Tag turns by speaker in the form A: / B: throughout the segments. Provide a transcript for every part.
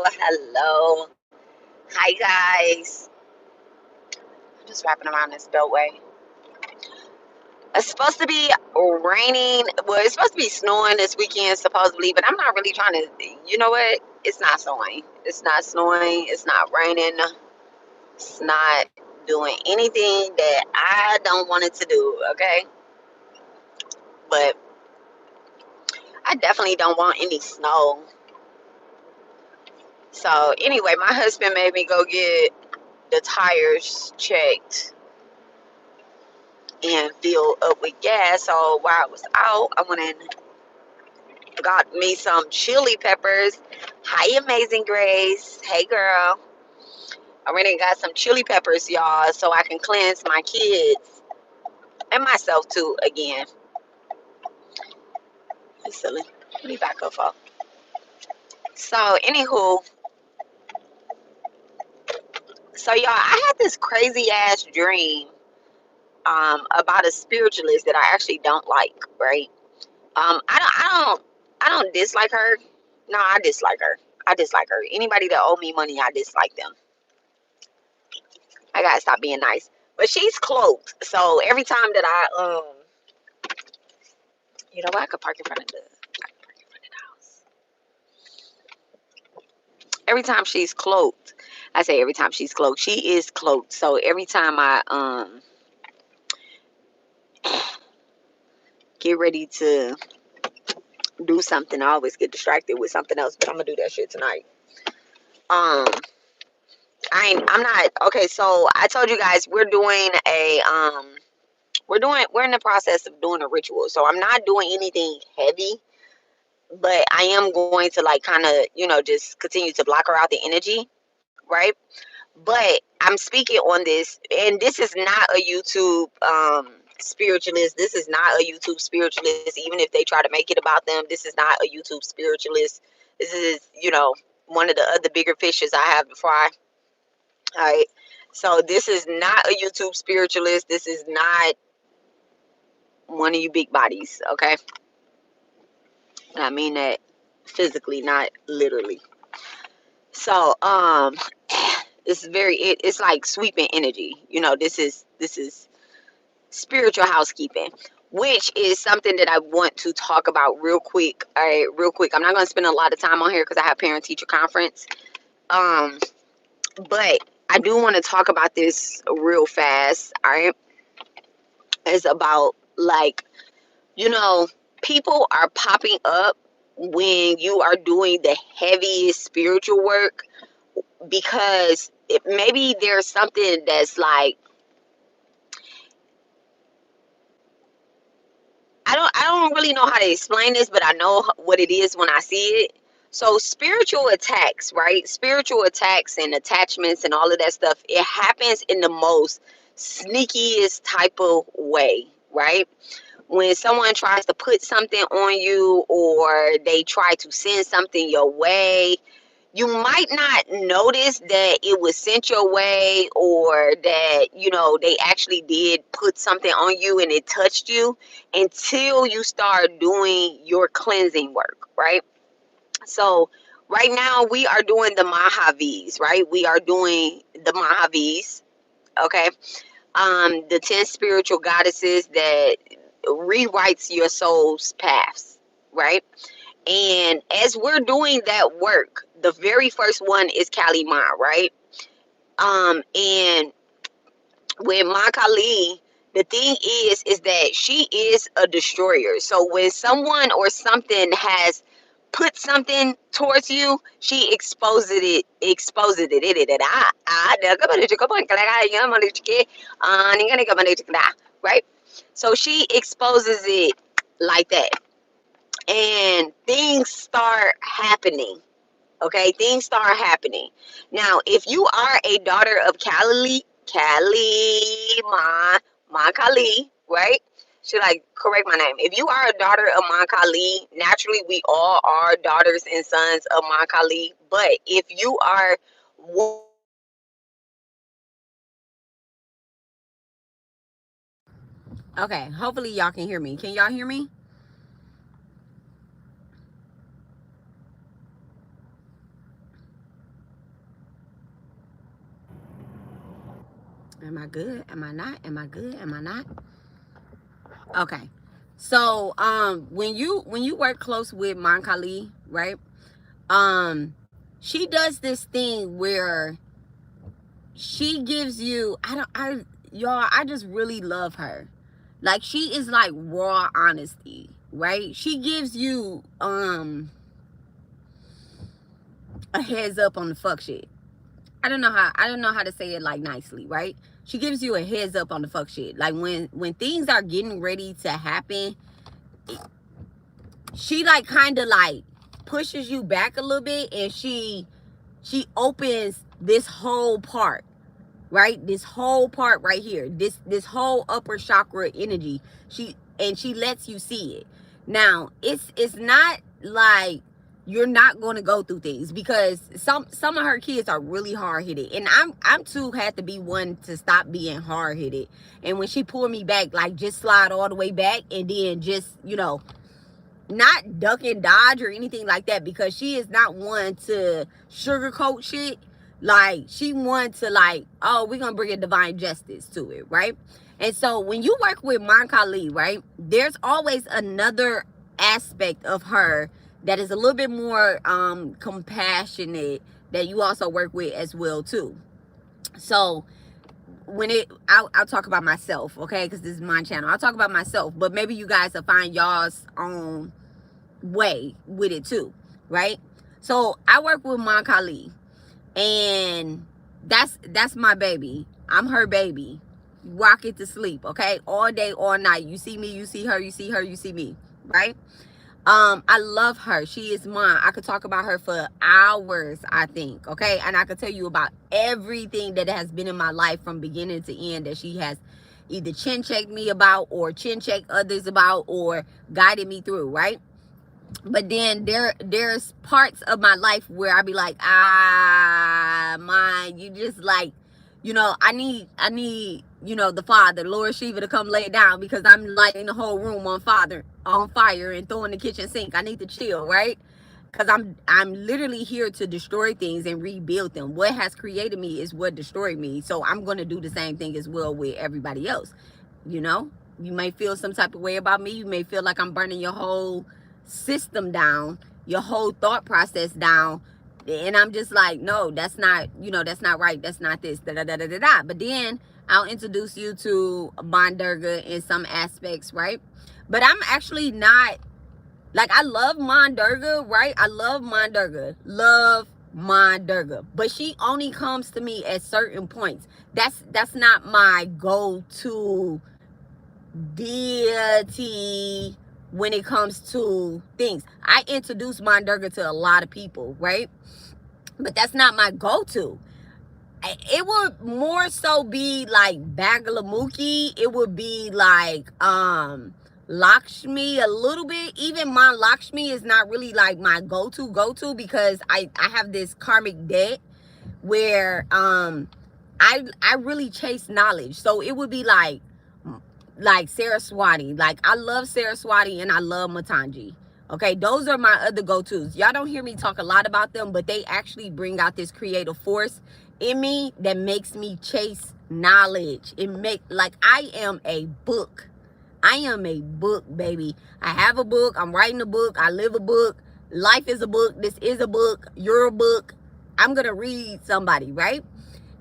A: hello. Hi, guys. I'm just wrapping around this beltway. It's supposed to be raining. Well, it's supposed to be snowing this weekend, supposedly, but I'm not really trying to. You know what? It's not snowing. It's not snowing. It's not raining. It's not doing anything that I don't want it to do, okay? But I definitely don't want any snow. So, anyway, my husband made me go get the tires checked and filled up with gas. So while I was out, I went and got me some chili peppers. Hi, Amazing Grace. Hey, girl. I went and got some chili peppers, y'all, so I can cleanse my kids and myself too again. It's silly. Let me back up. Up. So, anywho, so y'all, I had this crazy ass dream about a spiritualist that I actually don't like, right? I don't dislike her. No, I dislike her. I dislike her. Anybody that owe me money, I dislike them. I gotta stop being nice. But she's cloaked, so every time that you know what, I could park in front of the house. Every time she's cloaked, I say every time she's cloaked, she is cloaked. So every time I get ready to do something, I always get distracted with something else. But I'm gonna do that shit tonight. Um, I'm not okay. So I told you guys we're in the process of doing a ritual. So I'm not doing anything heavy, but I am going to like kind of, just continue to block her out the energy, right? But I'm speaking on this, and this is not a YouTube spiritualist. This is not a YouTube spiritualist, even if they try to make it about them. This is not a YouTube spiritualist. This is, one of the other bigger fishes I have before I, all right. So this is not a YouTube spiritualist. This is not one of you big bodies, okay? And I mean that physically, not literally. So, it's like sweeping energy. This is spiritual housekeeping, which is something that I want to talk about real quick. All right, real quick. I'm not going to spend a lot of time on here because I have parent teacher conference. Um, but I do want to talk about this real fast. All right, it's about like, you know, people are popping up when you are doing the heaviest spiritual work because maybe there's something that's like, I don't really know how to explain this, but I know what it is when I see it. So spiritual attacks, right? Spiritual attacks and attachments and all of that stuff, it happens in the most sneakiest type of way, right? When someone tries to put something on you or they try to send something your way, you might not notice that it was sent your way or that, they actually did put something on you and it touched you until you start doing your cleansing work, right? So right now we are doing the Mahavis, right? We are doing the Mahavis, okay? The 10 spiritual goddesses that rewrites your soul's paths, right? And as we're doing that work, the very first one is Kali Ma, right? And with Ma Kali, the thing is that she is a destroyer. So when someone or something has put something towards you, she exposes it, right? So she exposes it like that, and things start happening. Okay, things start happening. Now, if you are a daughter of Ma Kali, right? Should I correct my name? If you are a daughter of Ma Kali, naturally we all are daughters and sons of Ma Kali. But if you are okay, hopefully y'all can hear me. Can y'all hear me? Am I good? Am I not? Am I good? Am I not? Okay. So when you work close with Mankali, right? Um she does this thing where she gives you, I just really love her. Like, she is like raw honesty, right? She gives you a heads up on the fuck shit. I don't know how to say it like nicely, right? She gives you a heads up on the fuck shit. Like, when things are getting ready to happen, she like kind of like pushes you back a little bit, and she opens this whole part, right? This whole part right here, this whole upper chakra energy. She lets you see it. Now, it's not like you're not going to go through things, because some of her kids are really hard-headed, and I'm too had to be one to stop being hard-headed. And when she pulled me back, like, just slide all the way back, and then just, not duck and dodge or anything like that, because she is not one to sugarcoat shit. Like, she wants to, like, oh, we're gonna bring a divine justice to it, right? And so when you work with Mankali, right, there's always another aspect of her that is a little bit more compassionate, that you also work with as well too. So I'll talk about myself, okay, because this is my channel. I'll talk about myself, but maybe you guys will find y'all's own way with it too, right? So I work with Mankali, and that's my baby. I'm her baby. Rock it to sleep, okay? All day, all night. You see me, you see her, you see her, you see me, right? I love her. She is mine. I could talk about her for hours, I think, okay? And I could tell you about everything that has been in my life from beginning to end, that she has either chin checked me about, or chin checked others about, or guided me through, right? But then there's parts of my life where I be like, mine, you just like, I need, the Father, Lord Shiva, to come lay down, because I'm lighting the whole room on fire and throwing the kitchen sink. I need to chill, right? Because I'm literally here to destroy things and rebuild them. What has created me is what destroyed me. So I'm going to do the same thing as well with everybody else. You may feel some type of way about me. You may feel like I'm burning your whole system down, your whole thought process down, and I'm just like, no, that's not, that's not right, that's not this, da da da da da da. But then I'll introduce you to Mon Durga in some aspects, right? But I'm actually not, like, I love Mon Durga, right? I love Mon Durga, but she only comes to me at certain points. That's not my go-to deity when it comes to things. I introduce Mon Durga to a lot of people, right? But that's not my go-to. It would more so be like Bagalamukhi. It would be like Lakshmi a little bit. Even my Lakshmi is not really like my go-to, because I have this karmic debt where I really chase knowledge. So it would be like Saraswati. Like, I love Saraswati and I love Matangi. Okay, those are my other go-tos. Y'all don't hear me talk a lot about them, but they actually bring out this creative force in me that makes me chase knowledge. Like, I am a book. I am a book, baby. I have a book. I'm writing a book. I live a book. Life is a book. This is a book. You're a book. I'm gonna read somebody, right?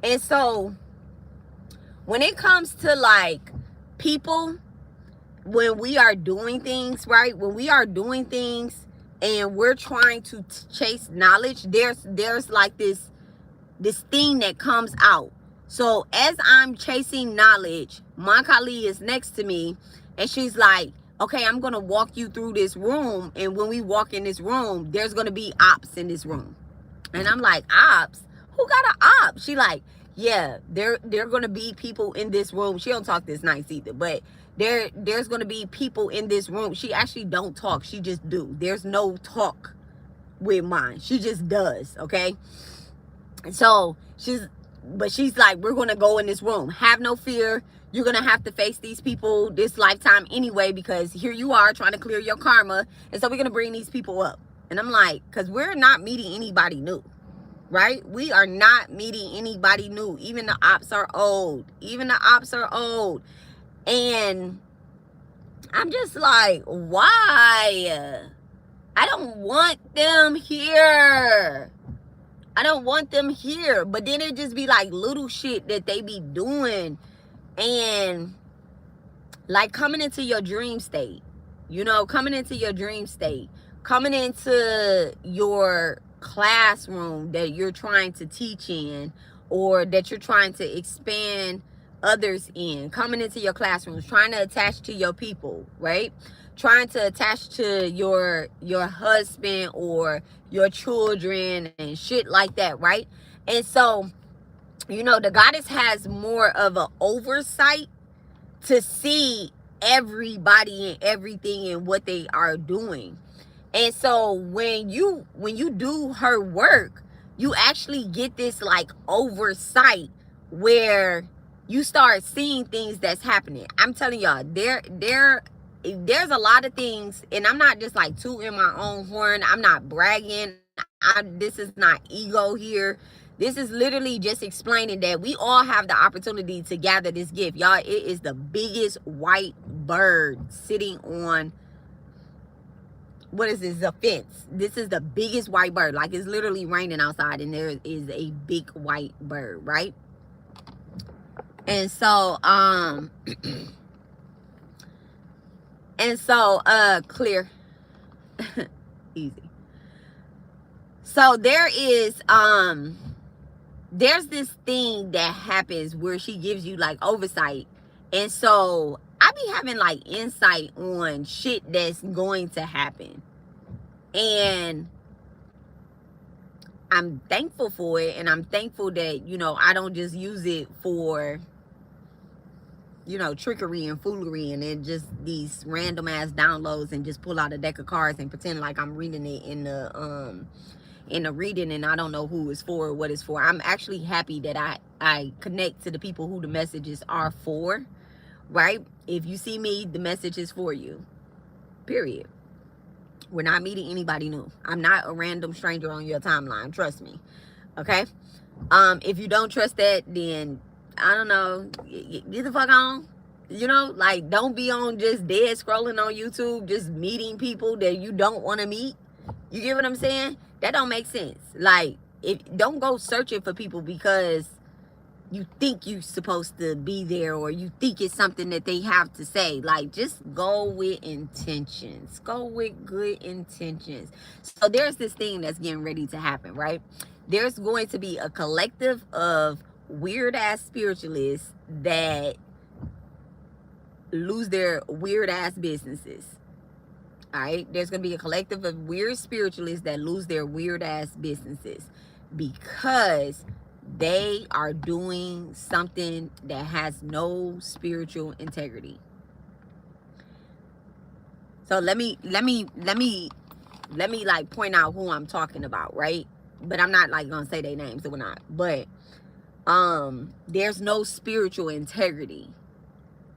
A: And so when it comes to like people, when we are doing things, right, when we are doing things and we're trying to chase knowledge, there's like this thing that comes out. So as I'm chasing knowledge, Mankali is next to me, and she's like, okay, I'm gonna walk you through this room, and when we walk in this room, there's gonna be ops in this room. And I'm like, ops? Who got an op? She like, yeah, there gonna be people in this room. She don't talk this nice either, but there's gonna be people in this room. She actually don't talk, she just do. There's no talk with mine. She just does, okay? So she's like, we're gonna go in this room. Have no fear. You're gonna have to face these people this lifetime anyway, because here you are trying to clear your karma, and so we're gonna bring these people up. And I'm like, because we're not meeting anybody new. right? We are not meeting anybody new. Even the ops are old. Even the ops are old. And I'm just like, why? I don't want them here. I don't want them here. But then it just be like little shit that they be doing. And like coming into your dream state. You know, coming into your dream state. Coming into your classroom that you're trying to teach in, or that you're trying to expand others in. Coming into your classrooms, trying to attach to your people, right? Trying to attach to your husband or your children and shit like that, right? And so, you know, the goddess has more of an oversight to see everybody and everything and what they are doing. And so when you do her work, you actually get this like oversight where you start seeing things that's happening. I'm telling y'all, there's a lot of things, and I'm not just like tooting my own horn. I'm not bragging. This is not ego here. This is literally just explaining that we all have the opportunity to gather this gift. Y'all, it is the biggest white bird sitting on, what is this, a fence. This is the biggest white bird. Like, it's literally raining outside and there is a big white bird, right? And so clear. Easy. So there's this thing that happens where she gives you like oversight. And so I be having like insight on shit that's going to happen. And I'm thankful for it. And I'm thankful that, you know, I don't just use it for, you know, trickery and foolery and then just these random ass downloads and just pull out a deck of cards and pretend like I'm reading it in the reading and I don't know who it's for or what it's for. I'm actually happy that I connect to the people who the messages are for, right? If you see me, the message is for you, period. We're not meeting anybody new. I'm not a random stranger on your timeline, trust me, okay? If you don't trust that, then I don't know, get the fuck on. You know, like, don't be on just dead scrolling on YouTube, just meeting people that you don't want to meet. You get what I'm saying? That don't make sense. Like, don't go searching for people because you think you're supposed to be there or you think it's something that they have to say. Like, just go with intentions. Go with good intentions. So there's this thing that's getting ready to happen, right? There's going to be a collective of weird ass spiritualists that lose their weird ass businesses. All right, there's gonna be a collective of weird spiritualists that lose their weird ass businesses because they are doing something that has no spiritual integrity. So let me like point out who I'm talking about, right? But I'm not like gonna say their names or not. But there's no spiritual integrity.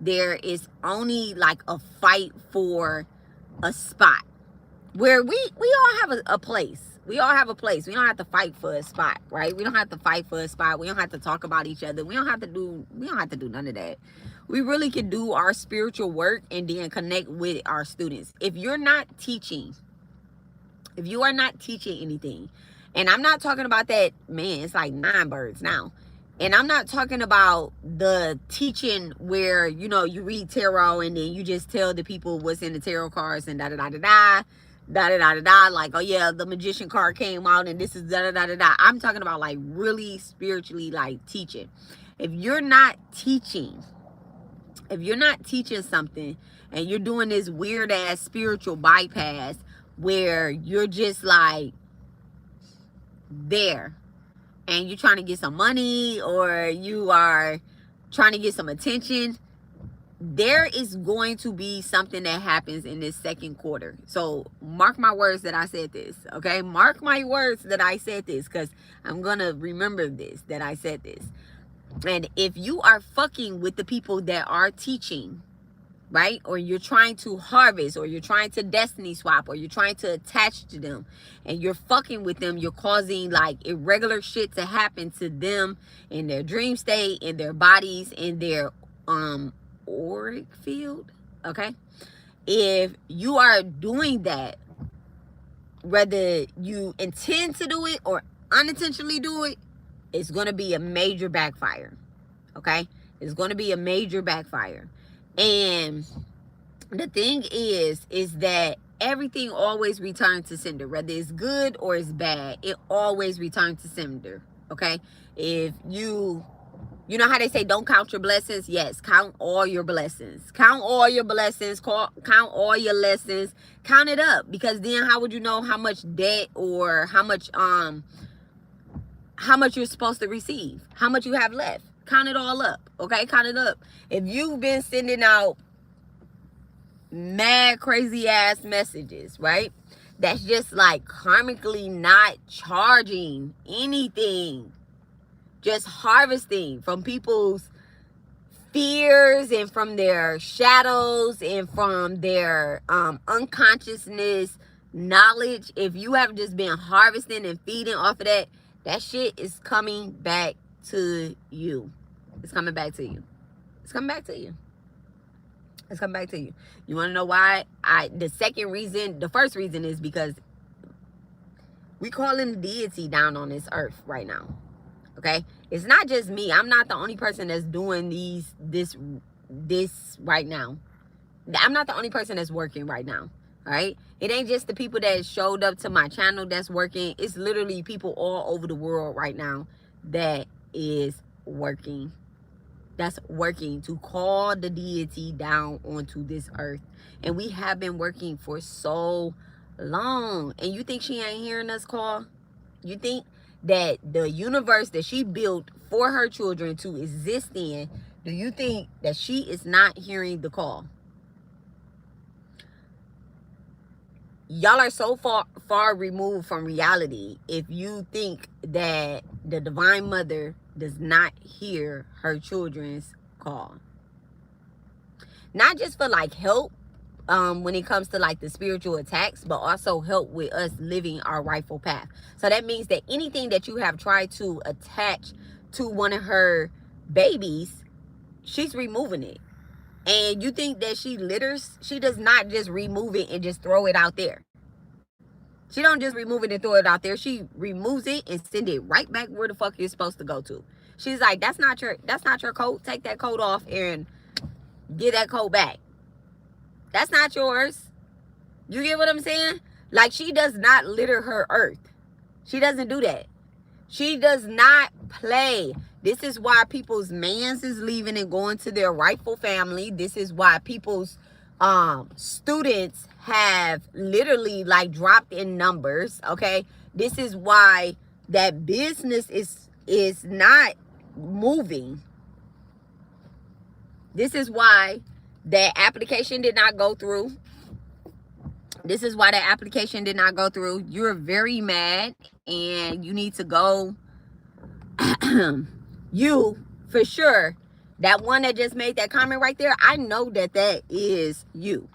A: There is only like a fight for a spot where we all have a place. We all have a place. We don't have to fight for a spot, right? We don't have to fight for a spot. We don't have to talk about each other. We don't have to do none of that. We really can do our spiritual work and then connect with our students. If you're not teaching, if you are not teaching anything, and I'm not talking about that, man, it's like 9 birds now. And I'm not talking about the teaching where, you know, you read tarot and then you just tell the people what's in the tarot cards and da-da-da-da-da, like, oh yeah, the magician card came out and this is da-da-da-da-da. I'm talking about like really spiritually like teaching. If you're not teaching something and you're doing this weird ass spiritual bypass where you're just like there and you're trying to get some money or you are trying to get some attention, there is going to be something that happens in this second quarter. So mark my words that I said this, okay? Mark my words that I said this, because I'm going to remember this, that I said this. And if you are fucking with the people that are teaching, right? Or you're trying to harvest, or you're trying to destiny swap, or you're trying to attach to them, and you're fucking with them. You're causing like irregular shit to happen to them in their dream state, in their bodies, in their auric field. Okay, if you are doing that, whether you intend to do it or unintentionally do it, it's going to be a major backfire. Okay, it's going to be a major backfire. And the thing is that everything always returns to sender, whether it's good or it's bad. It always returns to sender. Okay, if you know how they say don't count your blessings? Yes, count all your blessings. Count all your blessings. Count all your lessons. Count it up, because then how would you know how much debt or how much you're supposed to receive? How much you have left? Count it all up. Okay, count it up. If you've been sending out mad crazy ass messages, right? That's just like karmically not charging anything. Just harvesting from people's fears and from their shadows and from their unconsciousness knowledge. If you have just been harvesting and feeding off of that, that shit is coming back to you. It's coming back to you. It's coming back to you. It's coming back to you. You want to know why? The first reason is because we calling the deity down on this earth right now. Okay, it's not just me. I'm not the only person that's doing this right now. I'm not the only person that's working right now. All right, it ain't just the people that showed up to my channel that's working. It's literally people all over the world right now that is working. That's working to call the deity down onto this earth. And we have been working for so long. And you think she ain't hearing us call? You think that the universe that she built for her children to exist in, do you think that she is not hearing the call? Y'all are so far removed from reality if you think that the Divine Mother does not hear her children's call. Not just for like help when it comes to like the spiritual attacks, but also help with us living our rightful path. So that means that anything that you have tried to attach to one of her babies, she's removing it. And you think that she litters? She does not just remove it and just throw it out there. She don't just remove it and throw it out there. She removes it and send it right back where the fuck it's supposed to go to. She's like, that's not your coat. Take that coat off and get that coat back. That's not yours. You get what I'm saying? Like, she does not litter her earth. She doesn't do that. She does not play. This is why people's mans is leaving and going to their rightful family. This is why people's students have literally like dropped in numbers. Okay, this is why that business is not moving. This is why that application did not go through. This is why that application did not go through. You're very mad and you need to go. You, for sure, that one that just made that comment right there, I know that that is you.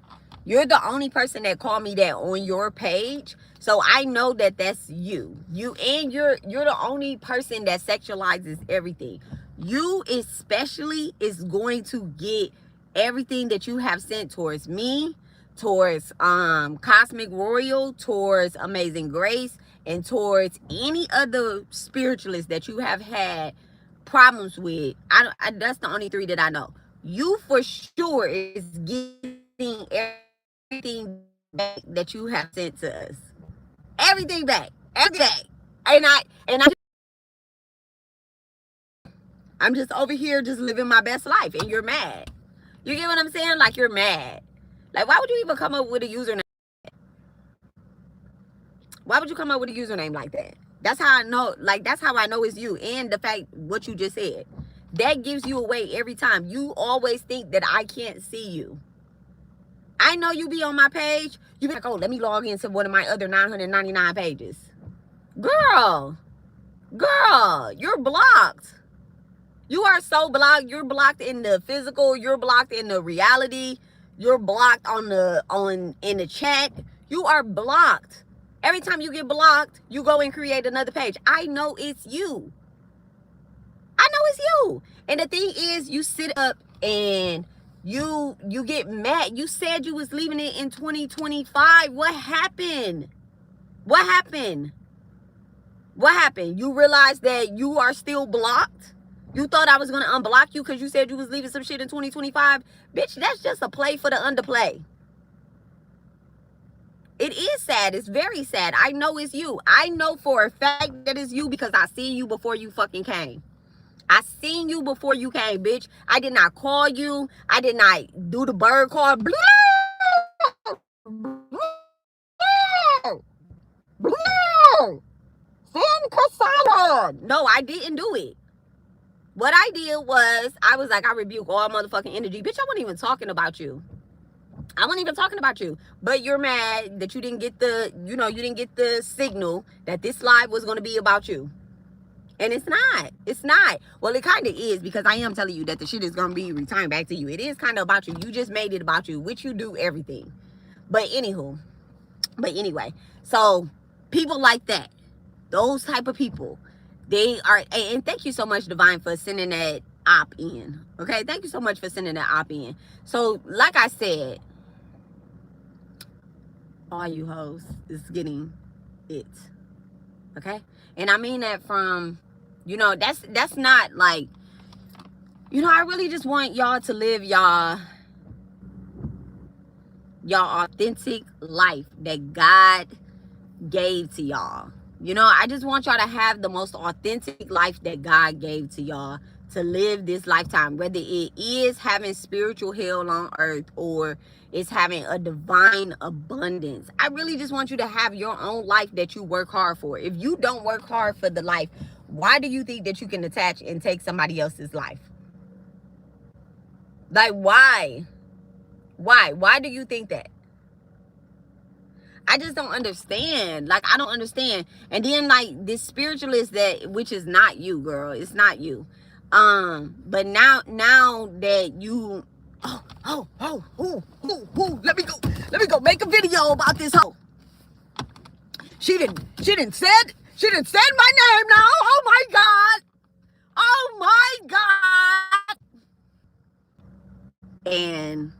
A: You're the only person that called me that on your page. So I know that that's you. You're the only person that sexualizes everything. You especially is going to get everything that you have sent towards me, towards Cosmic Royal, towards Amazing Grace, and towards any other spiritualist that you have had problems with. That's the only three that I know. You for sure is getting everything back that you have sent to us. Everything back. Everything. I'm just over here just living my best life and you're mad. You get what I'm saying? Like, you're mad. Like, why would you even come up with a username? Why would you come up with a username like that? That's how I know, like, that's how I know it's you. And the fact, what you just said, that gives you away every time. You always think that I can't see you. I know you be on my page. You be like, oh, let me log into one of my other 999 pages. Girl, you're blocked. You are so blocked. You're blocked in the physical. You're blocked in the reality. You're blocked in the chat. You are blocked. Every time you get blocked, you go and create another page. I know it's you. I know it's you. And the thing is, you sit up and you get mad. You said you was leaving it in 2025. What happened? What happened? What happened? You realized that you are still blocked? You thought I was going to unblock you because you said you was leaving some shit in 2025? Bitch, that's just a play for the underplay. It is sad. It's very sad. I know it's you. I know for a fact that it's you because I seen you before you fucking came. I seen you before you came, bitch. I did not call you. I did not do the bird call. Send Cassandra. No, I didn't do it. What I did was, I was like, I rebuke all motherfucking energy. Bitch, I wasn't even talking about you. I wasn't even talking about you. But you're mad that you didn't get the, you didn't get the signal that this live was going to be about you. And it's not. It's not. Well, it kind of is, because I am telling you that the shit is going to be returned back to you. It is kind of about you. You just made it about you, which you do everything. But anywho. But anyway. So, people like that. Those type of people. They are, and thank you so much, Divine, for sending that op in. Okay? Thank you so much for sending that op in. So, like I said, all you hoes is getting it. Okay? And I mean that from, that's not like, I really just want y'all to live y'all authentic life that God gave to y'all. I just want y'all to have the most authentic life that God gave to y'all to live this lifetime, whether it is having spiritual hell on earth or it's having a divine abundance. I really just want you to have your own life that you work hard for. If you don't work hard for the life, why do you think that you can attach and take somebody else's life? Like, why? Why do you think that? I just don't understand. Like, I don't understand. And then, like, this spiritualist which is not you, girl. It's not you. But now that you, let me go make a video about this hoe. She didn't said my name now. Oh my God. Oh my God. And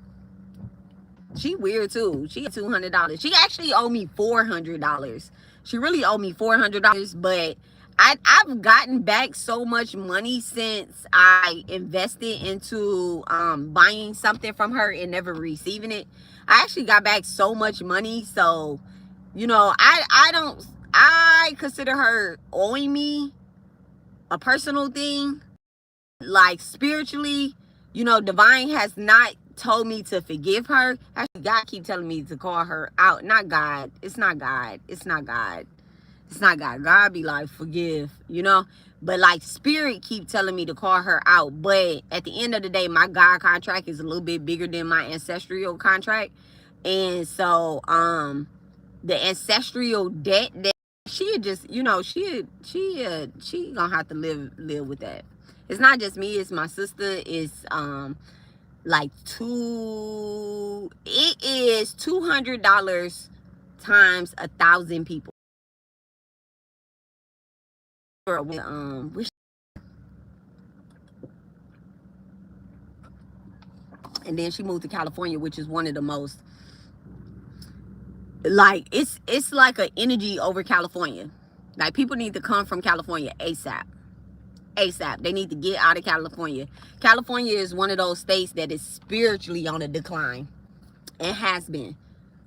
A: she weird too. She $200. She actually owed me $400. She really owed me $400, but I've gotten back so much money since I invested into buying something from her and never receiving it. I actually got back so much money. So, I consider her owing me a personal thing. Like, spiritually, Divine has not told me to forgive her. Actually, God keep telling me to call her out. Not God. It's not God. It's not God. It's not God. God be like, forgive, But like, spirit keep telling me to call her out. But at the end of the day, my God contract is a little bit bigger than my ancestral contract. And so, the ancestral debt that she just, she gonna have to live with that. It's not just me. It's my sister. It's, like it is $200 times 1,000 people. And then she moved to California, which is one of the most, like, it's like an energy over California. Like, people need to come from California ASAP. They need to get out of California. California is one of those states that is spiritually on a decline. It has been.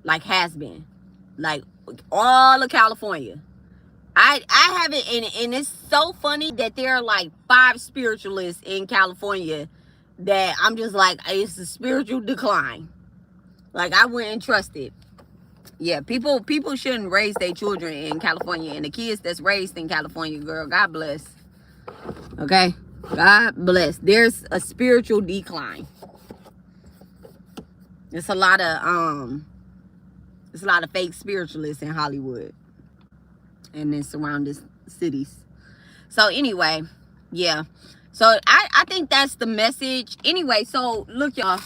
A: Like, all of California. I haven't, and it's so funny that there are like 5 spiritualists in California that I'm just like, it's a spiritual decline. Like, I wouldn't trust it. Yeah, people shouldn't raise their children in California, and the kids that's raised in California, girl, God bless. Okay, God bless. There's a spiritual decline. It's a lot of fake spiritualists in Hollywood and in surrounding cities. So anyway, yeah. So I think that's the message. Anyway, so look, y'all.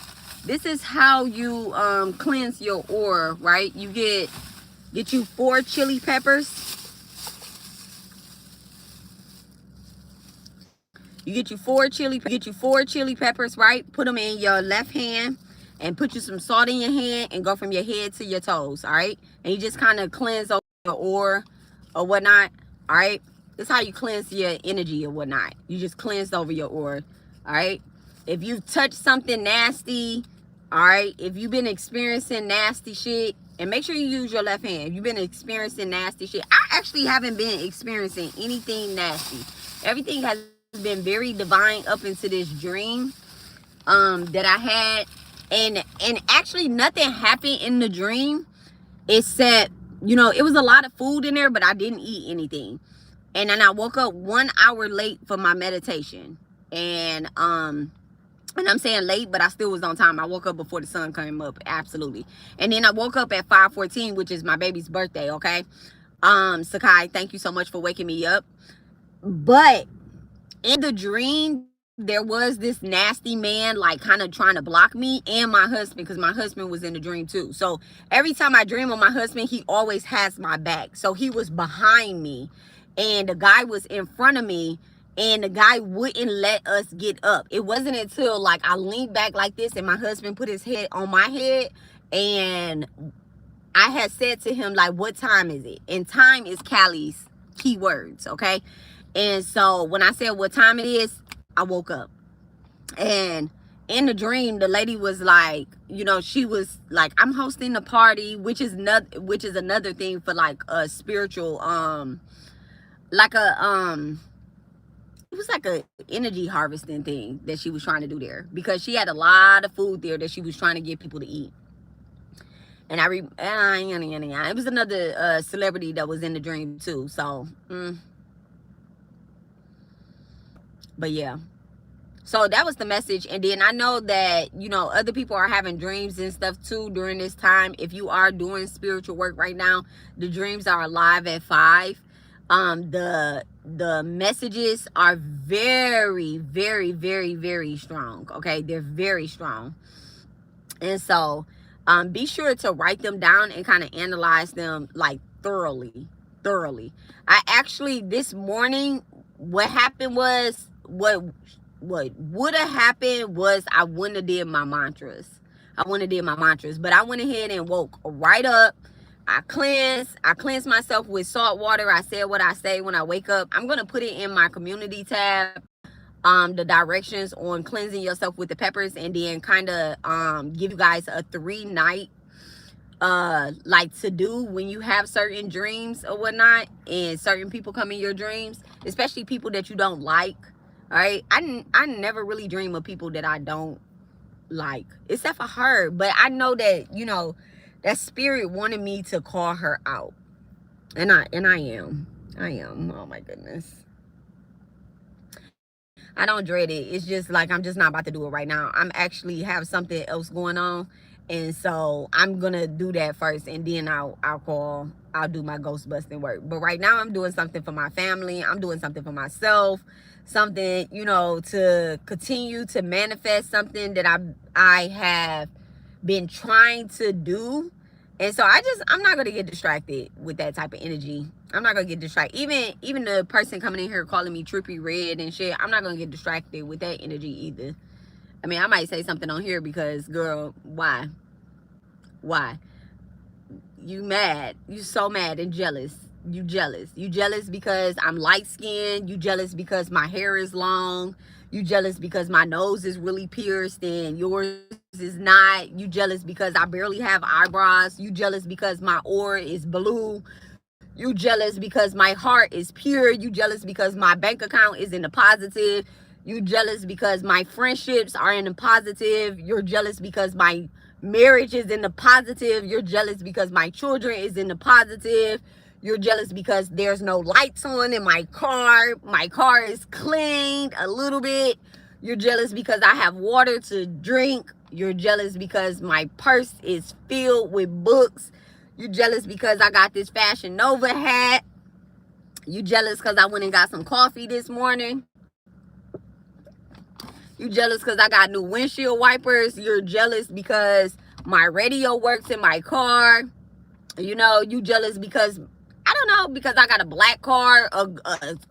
A: This is how you cleanse your aura, right? You get you 4 chili peppers. You get you 4 chili peppers, right? Put them in your left hand and put you some salt in your hand and go from your head to your toes, all right? And you just kind of cleanse over your aura or whatnot, all right? This is how you cleanse your energy or whatnot. You just cleanse over your aura, all right? If you've touched something nasty, all right? If you've been experiencing nasty shit, and make sure you use your left hand. If you've been experiencing nasty shit, I actually haven't been experiencing anything nasty. Everything has been very divine up into this dream that I had, and actually nothing happened in the dream except, you know, it was a lot of food in there, but I didn't eat anything. And then I woke up 1 hour late for my meditation, and I'm saying late, but I still was on time. I woke up before the sun came up, absolutely. And then I woke up at 5:14, which is my baby's birthday. Okay, Sakai, thank you so much for waking me up. But in the dream, there was this nasty man, like, kind of trying to block me and my husband, because my husband was in the dream too. So every time I dream of my husband, he always has my back. So he was behind me and the guy was in front of me, and the guy wouldn't let us get up. It wasn't until, like, I leaned back like this and my husband put his head on my head, and I had said to him, like, what time is it? And time is Callie's key words, okay? And so when I said what time it is, I woke up. And in the dream, the lady was like, you know, she was like, I'm hosting a party, which is another thing for, like, a spiritual, like a, it was like a energy harvesting thing that she was trying to do there, because she had a lot of food there that she was trying to get people to eat. And it was another celebrity that was in the dream too. So, but yeah, so that was the message. And then I know that, you know, other people are having dreams and stuff too during this time. If you are doing spiritual work right now, the dreams are alive at 5. The messages are very, very, very, very strong. Okay, they're very strong. And so be sure to write them down and kind of analyze them, like, thoroughly. I actually, this morning, what happened was, what would have happened was, I wouldn't have did my mantras. But I went ahead and woke right up. I cleansed myself with salt water. I said what I say when I wake up. I'm going to put it in my community tab, the directions on cleansing yourself with the peppers, and then kind of give you guys a 3-night like to do when you have certain dreams or whatnot, and certain people come in your dreams, especially people that you don't like. All right, I never really dream of people that I don't like, except for her. But I know that, you know, that spirit wanted me to call her out, and I am. Oh my goodness, I don't dread it. It's just like, I'm just not about to do it right now. I'm actually have something else going on, and so I'm gonna do that first, and then I'll do my ghost busting work. But right now, I'm doing something for my family. I'm doing something for myself, something, you know, to continue to manifest something that I have been trying to do. And so I'm not gonna get distracted with that type of energy. I'm not gonna get distracted. Even the person coming in here calling me trippy red and shit, I'm not gonna get distracted with that energy either. I mean, I might say something on here because, girl, why? You mad? You so mad and jealous. You jealous because I'm light skinned. You jealous because my hair is long. You jealous because my nose is really pierced and yours is not. You jealous because I barely have eyebrows. You jealous because my aura is blue. You jealous because my heart is pure. You jealous because my bank account is in the positive. You jealous because my friendships are in the positive. You're jealous because my marriage is in the positive. You're jealous because my children is in the positive. You're jealous because there's no lights on in my car. My car is cleaned a little bit. You're jealous because I have water to drink. You're jealous because my purse is filled with books. You're jealous because I got this Fashion Nova hat. You jealous because I went and got some coffee this morning. You jealous because I got new windshield wipers. You're jealous because my radio works in my car. You know, you jealous because I don't know, because I got a black card, a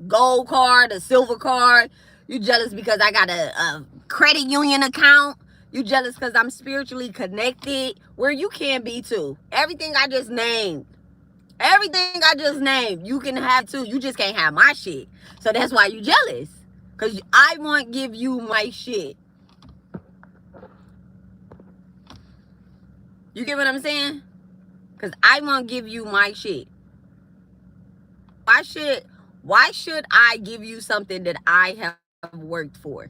A: gold card, a silver card. You jealous because I got a credit union account. You jealous because I'm spiritually connected, where you can be too. Everything I just named. Everything I just named, you can have too. You just can't have my shit. So that's why you jealous. Because I won't give you my shit. You get what I'm saying? Because I won't give you my shit. Why should I give you something that I have worked for?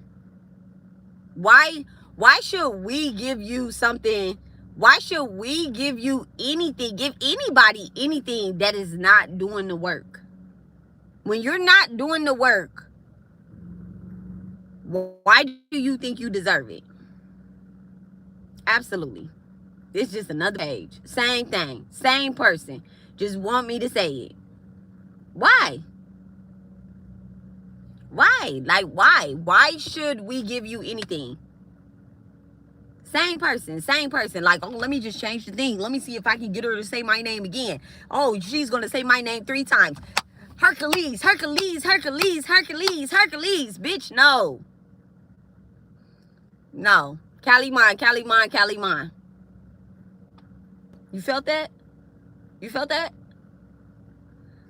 A: Why should we give you something? Why should we give you anything, give anybody anything that is not doing the work? When you're not doing the work, why do you think you deserve it? Absolutely. It's just another page. Same thing. Same person. Just want me to say it. Why? Why? Like, why? Why should we give you anything? Same person, same person. Like, oh, let me just change the thing. Let me see if I can get her to say my name again. Oh, she's going to say my name 3 times. Hercules, Hercules, Hercules, Hercules, Hercules. Bitch, no. No. Calimán, Calimán, Calimán. You felt that? You felt that?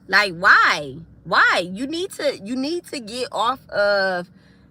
A: Like, why? Why? You need to get off of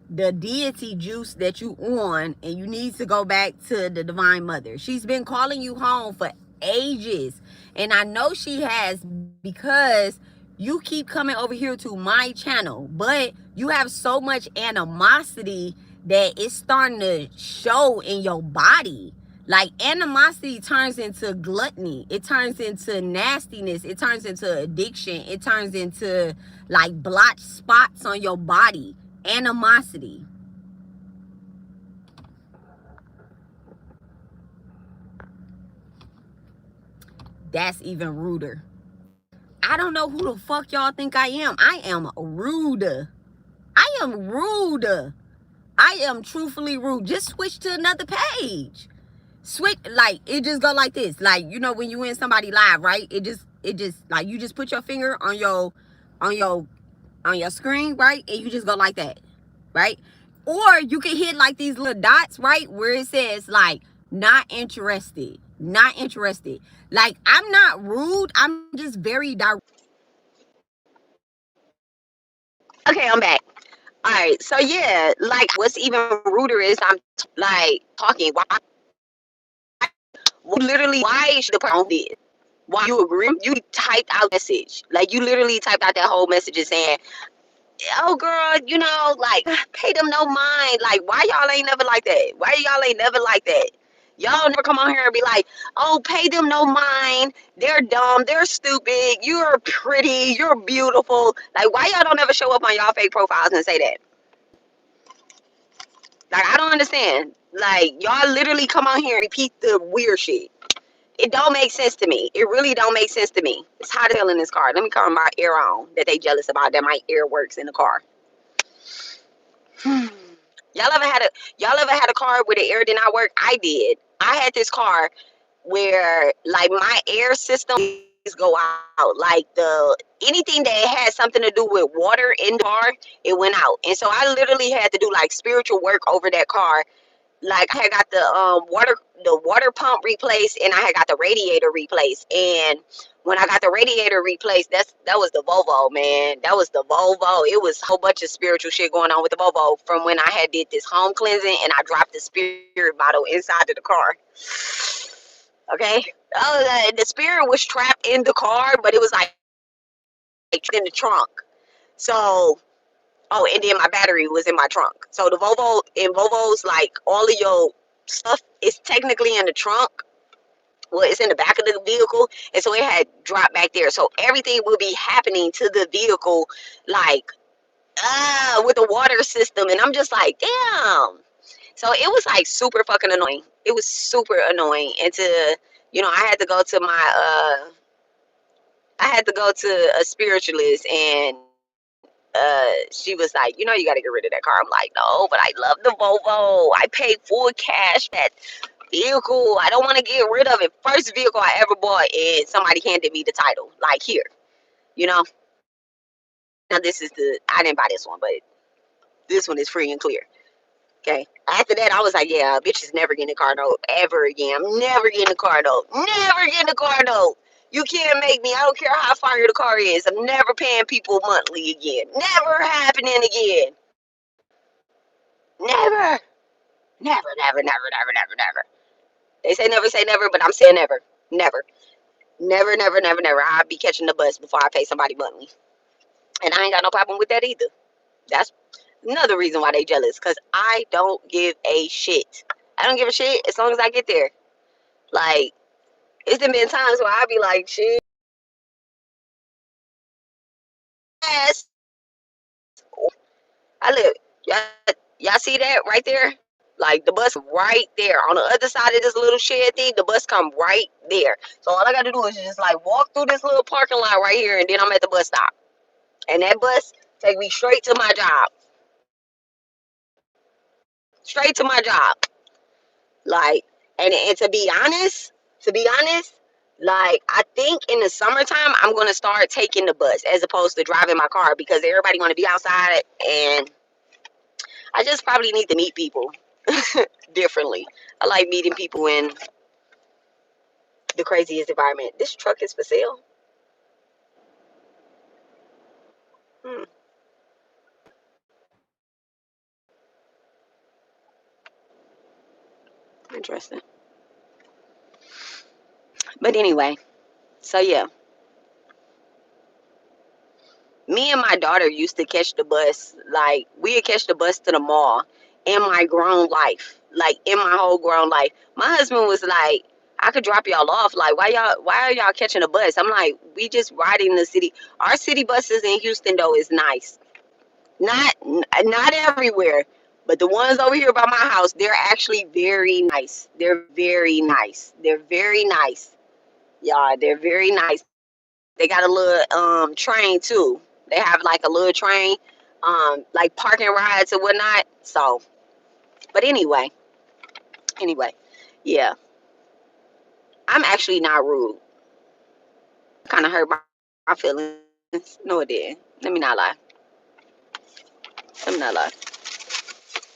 A: the deity juice that you on, and you need to go back to the Divine Mother. She's been calling you home for ages, and I know she has, because you keep coming over here to my channel, but you have so much animosity that it's starting to show in your body. Like, animosity turns into gluttony. It turns into nastiness. It turns into addiction. It turns into like blotch spots on your body. Animosity. That's even ruder. I don't know who the fuck y'all think I am. I am rude. I am rude. I am truthfully rude. Just switch to another page. Switch, like, it just go like this. Like, you know, when you in somebody live, right? It just like, you just put your finger on your screen, right? And you just go like that, right? Or you can hit like these little dots, right? Where it says like, not interested, not interested. Like, I'm not rude. I'm just very direct. Okay, I'm back. All right. So yeah, like, what's even ruder is I'm like talking. Why should the person did? Why you agree? You typed out message. Like, you literally typed out that whole message and saying, oh girl, you know, like, pay them no mind. Like, why y'all ain't never like that? Why y'all ain't never like that? Y'all never come on here and be like, oh, pay them no mind. They're dumb. They're stupid. You're pretty. You're beautiful. Like, why y'all don't ever show up on y'all fake profiles and say that? Like, I don't understand. Like, y'all literally come on here and repeat the weird shit. It don't make sense to me. It really don't make sense to me. It's hot as hell in this car. Let me turn my air on that they jealous about, that my air works in the car. Y'all ever had a car where the air did not work? I did. I had this car where, like, my air system go out. Like, anything that had something to do with water in the car, it went out. And so I literally had to do like spiritual work over that car. Like, I had got the water pump replaced, and I had got the radiator replaced. And when I got the radiator replaced, that was the Volvo, man. That was the Volvo. It was a whole bunch of spiritual shit going on with the Volvo from when I had did this home cleansing and I dropped the spirit bottle inside of the car. Okay. Oh, the spirit was trapped in the car, but it was like in the trunk. So, oh, and then my battery was in my trunk. So the Volvo, in Volvos, like, all of your stuff is technically in the trunk. Well, it's in the back of the vehicle, and so it had dropped back there. So everything will be happening to the vehicle, like, with the water system, and I'm just like, damn. So it was like super fucking annoying. It was super annoying, and I had to go to I had to go to a spiritualist, and she was like, you know, you got to get rid of that car. I'm like, no, but I love the Volvo. I paid full cash for that vehicle. I don't want to get rid of it. First vehicle I ever bought, and somebody handed me the title. Like, here, you know. Now this is I didn't buy this one, but this one is free and clear. Okay. After that, I was like, yeah, bitch is never getting a car note ever again. I'm never getting a car note. Never getting a car note. You can't make me. I don't care how fire the car is. I'm never paying people monthly again. Never happening again. Never. Never, never, never, never, never, never. They say never, but I'm saying never. Never. Never, never, never, never. I'll be catching the bus before I pay somebody monthly. And I ain't got no problem with that either. That's another reason why they jealous. Because I don't give a shit. I don't give a shit as long as I get there. Like, it's been times where I be like, shit. Yes. I live. Y'all see that right there? Like, the bus right there. On the other side of this little shed thing, the bus come right there. So all I got to do is just, like, walk through this little parking lot right here, and then I'm at the bus stop. And that bus take me straight to my job. Straight to my job. Like, and to be honest, like, I think in the summertime I'm gonna start taking the bus as opposed to driving my car because everybody gonna be outside, and I just probably need to meet people differently. I like meeting people in the craziest environment. This truck is for sale. Hmm, interesting. But anyway, so yeah, me and my daughter used to catch the bus. Like, we'd catch the bus to the mall in my grown life. Like, in my whole grown life. My husband was like, I could drop y'all off. Like, why are y'all catching a bus? I'm like, we just riding the city. Our city buses in Houston though is nice. Not everywhere. But the ones over here by my house, they're actually very nice. They're very nice. They're very nice. Yeah, they're very nice. They got a little train too. They have like a little train, like parking rides and whatnot. So, but anyway, yeah, I'm actually not rude. Kind of hurt my feelings. No, it didn't. Let me not lie. Let me not lie.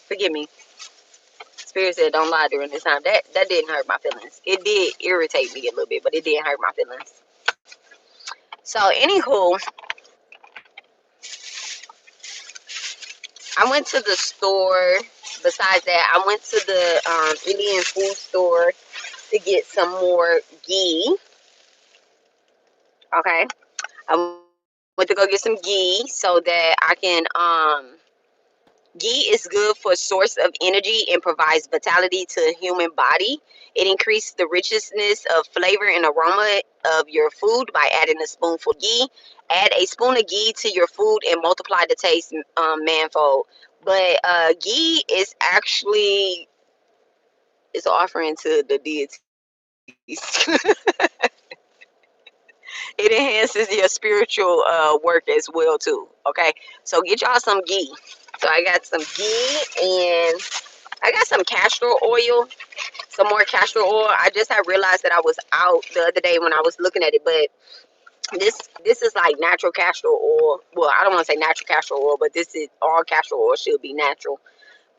A: Forgive me. Spirit said don't lie during this time. That didn't hurt my feelings. It did irritate me a little bit, but it didn't hurt my feelings. So, anywho, I went to the store. Besides that, I went to the Indian food store to get some more ghee. Okay, I went to go get some ghee so that I can ghee is good for a source of energy and provides vitality to the human body. It increases the richness of flavor and aroma of your food by adding a spoonful of ghee. Add a spoon of ghee to your food and multiply the taste manfold. But ghee is actually is offering to the deities. It enhances your spiritual work as well too. Okay, so get y'all some ghee. So I got some ghee and I got some castor oil, some more castor oil. I just had realized that I was out the other day when I was looking at it, but this is like natural castor oil. Well, I don't want to say natural castor oil, but this is all castor oil should be natural.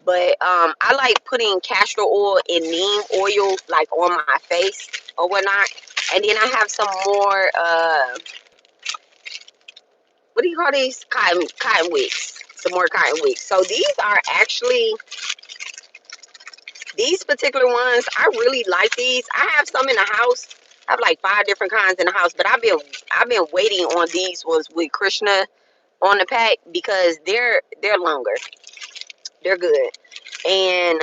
A: But I like putting castor oil and neem oil like on my face or whatnot, and then I have some more what do you call these, cotton wicks, some more cotton wicks. So these are actually, these particular ones, I really like these. I have some in the house. I have like 5 different kinds in the house, but I've been waiting on these ones with Krishna on the pack because they're longer. They're good. And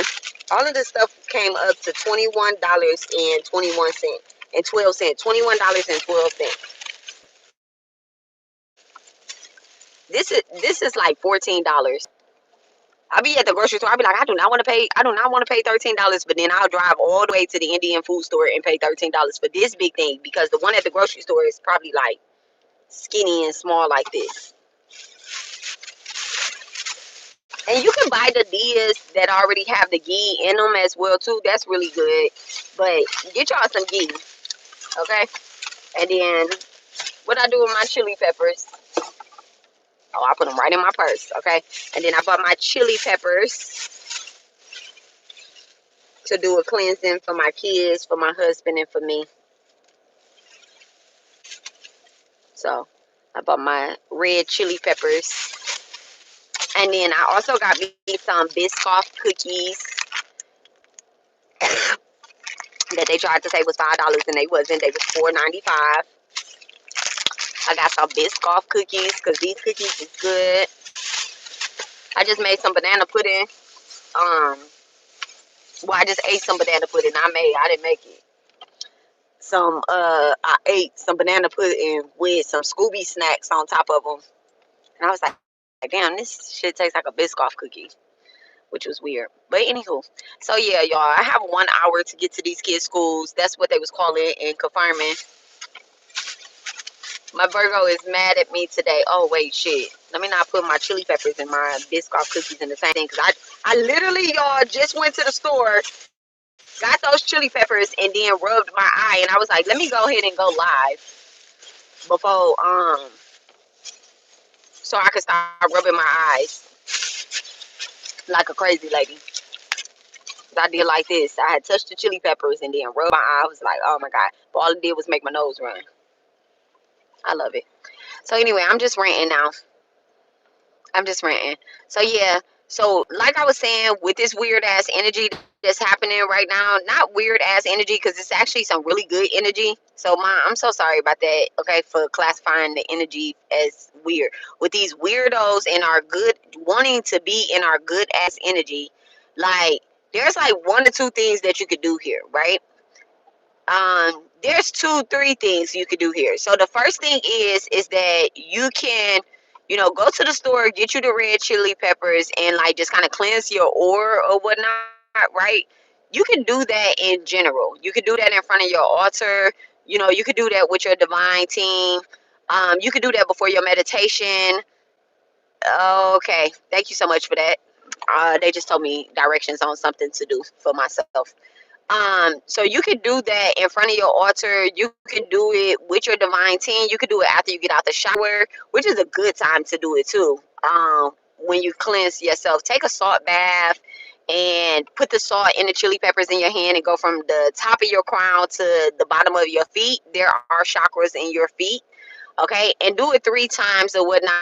A: all of this stuff came up to $21.21 and 12 cents. $21.12. This is like $14. I'll be at the grocery store. I'll be like, I do not want to pay $13, but then I'll drive all the way to the Indian food store and pay $13 for this big thing because the one at the grocery store is probably like skinny and small like this. And you can buy the Dias that already have the ghee in them as well too. That's really good. But get y'all some ghee, okay? And then what I do with my chili peppers? Oh, I put them right in my purse, okay? And then I bought my chili peppers to do a cleansing for my kids, for my husband, and for me. So I bought my red chili peppers. And then I also got me some Biscoff cookies that they tried to say was $5 and they wasn't. They was $4.95. I got some Biscoff cookies because these cookies is good. I just made some banana pudding. Um, well, I just ate some banana pudding. I didn't make it. I ate some banana pudding with some Scooby snacks on top of them. And I was like, damn, this shit tastes like a Biscoff cookie, which was weird. But anywho, so yeah, y'all, I have 1 hour to get to these kids' schools. That's what they was calling and confirming. My Virgo is mad at me today. Oh wait, shit. Let me not put my chili peppers and my Biscoff cookies in the same thing, because I literally, y'all, just went to the store, got those chili peppers, and then rubbed my eye, and I was like, let me go ahead and go live before so I could start rubbing my eyes like a crazy lady. I did like this. I had touched the chili peppers and then rubbed my eye. I was like, oh my god. But all it did was make my nose run. I love it. So anyway, I'm just ranting now. I'm just ranting. So yeah. So like I was saying, with this weird ass energy that's happening right now, not weird ass energy because it's actually some really good energy. So I'm so sorry about that. Okay, for classifying the energy as weird. With these weirdos in our good, wanting to be in our good ass energy, like there's like one or two things that you could do here, right? There's two, three things you could do here. So the first thing is that you can, go to the store, get you the red chili peppers, and like just kind of cleanse your aura or whatnot, right? You can do that in general. You could do that in front of your altar. You could do that with your divine team. You could do that before your meditation. Okay, thank you so much for that. They just told me directions on something to do for myself. So you can do that in front of your altar. You can do it with your divine team. You can do it after you get out the shower, which is a good time to do it too. When you cleanse yourself, take a salt bath and put the salt and the chili peppers in your hand and go from the top of your crown to the bottom of your feet. There are chakras in your feet. Okay, and do it 3 times or whatnot.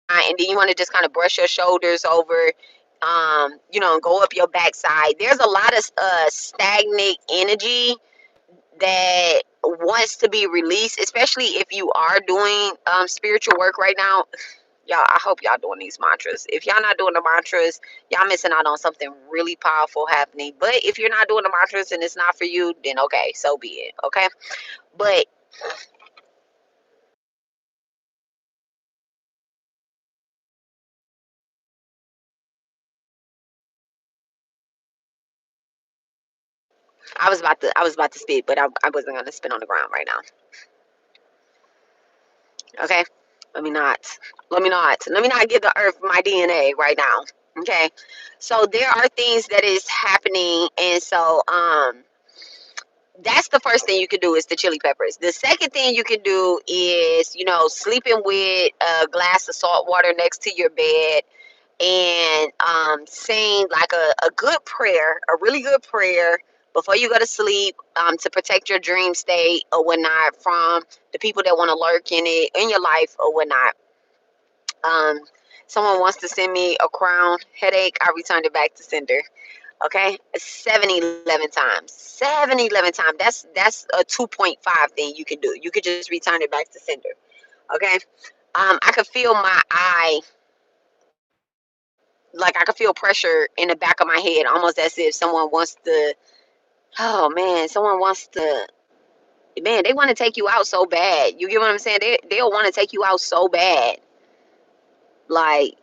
A: And then you want to just kind of brush your shoulders over, and go up your backside. There's a lot of stagnant energy that wants to be released, especially if you are doing spiritual work right now. Y'all, I hope y'all doing these mantras. If y'all not doing the mantras, y'all missing out on something really powerful happening. But if you're not doing the mantras and it's not for you, then okay, so be it. Okay, but I was about to speak, but I wasn't gonna spin on the ground right now. Okay, let me not give the earth my DNA right now. Okay, so there are things that is happening, and so that's the first thing you can do is the chili peppers. The second thing you can do is sleeping with a glass of salt water next to your bed, and saying like a good prayer, a really good prayer before you go to sleep, to protect your dream state or whatnot from the people that want to lurk in your life or whatnot. Um, Someone wants to send me a crown headache. I returned it back to sender. Okay, 7-11 times. 7-11 times. That's a 2.5 thing you can do. You could just return it back to sender. Okay. I could feel my eye, like I could feel pressure in the back of my head, almost as if someone wants to. Oh man, someone wants to. Man, they want to take you out so bad. You get what I'm saying? They'll want to take you out so bad. Like,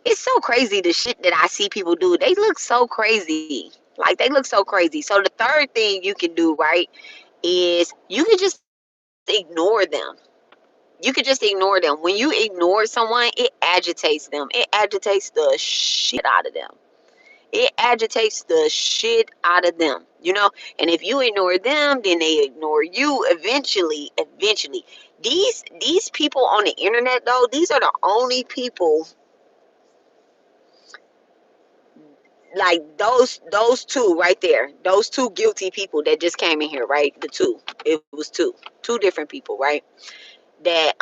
A: it's so crazy the shit that I see people do. They look so crazy. Like, they look so crazy. So the third thing you can do, right, is you can just ignore them. You could just ignore them. When you ignore someone, it agitates them. It agitates the shit out of them. It agitates the shit out of them, you know. And if you ignore them, then they ignore you eventually. These people on the internet, though, these are the only people, like those two right there, those two guilty people that just came in here, right? The two, it was two different people, right? That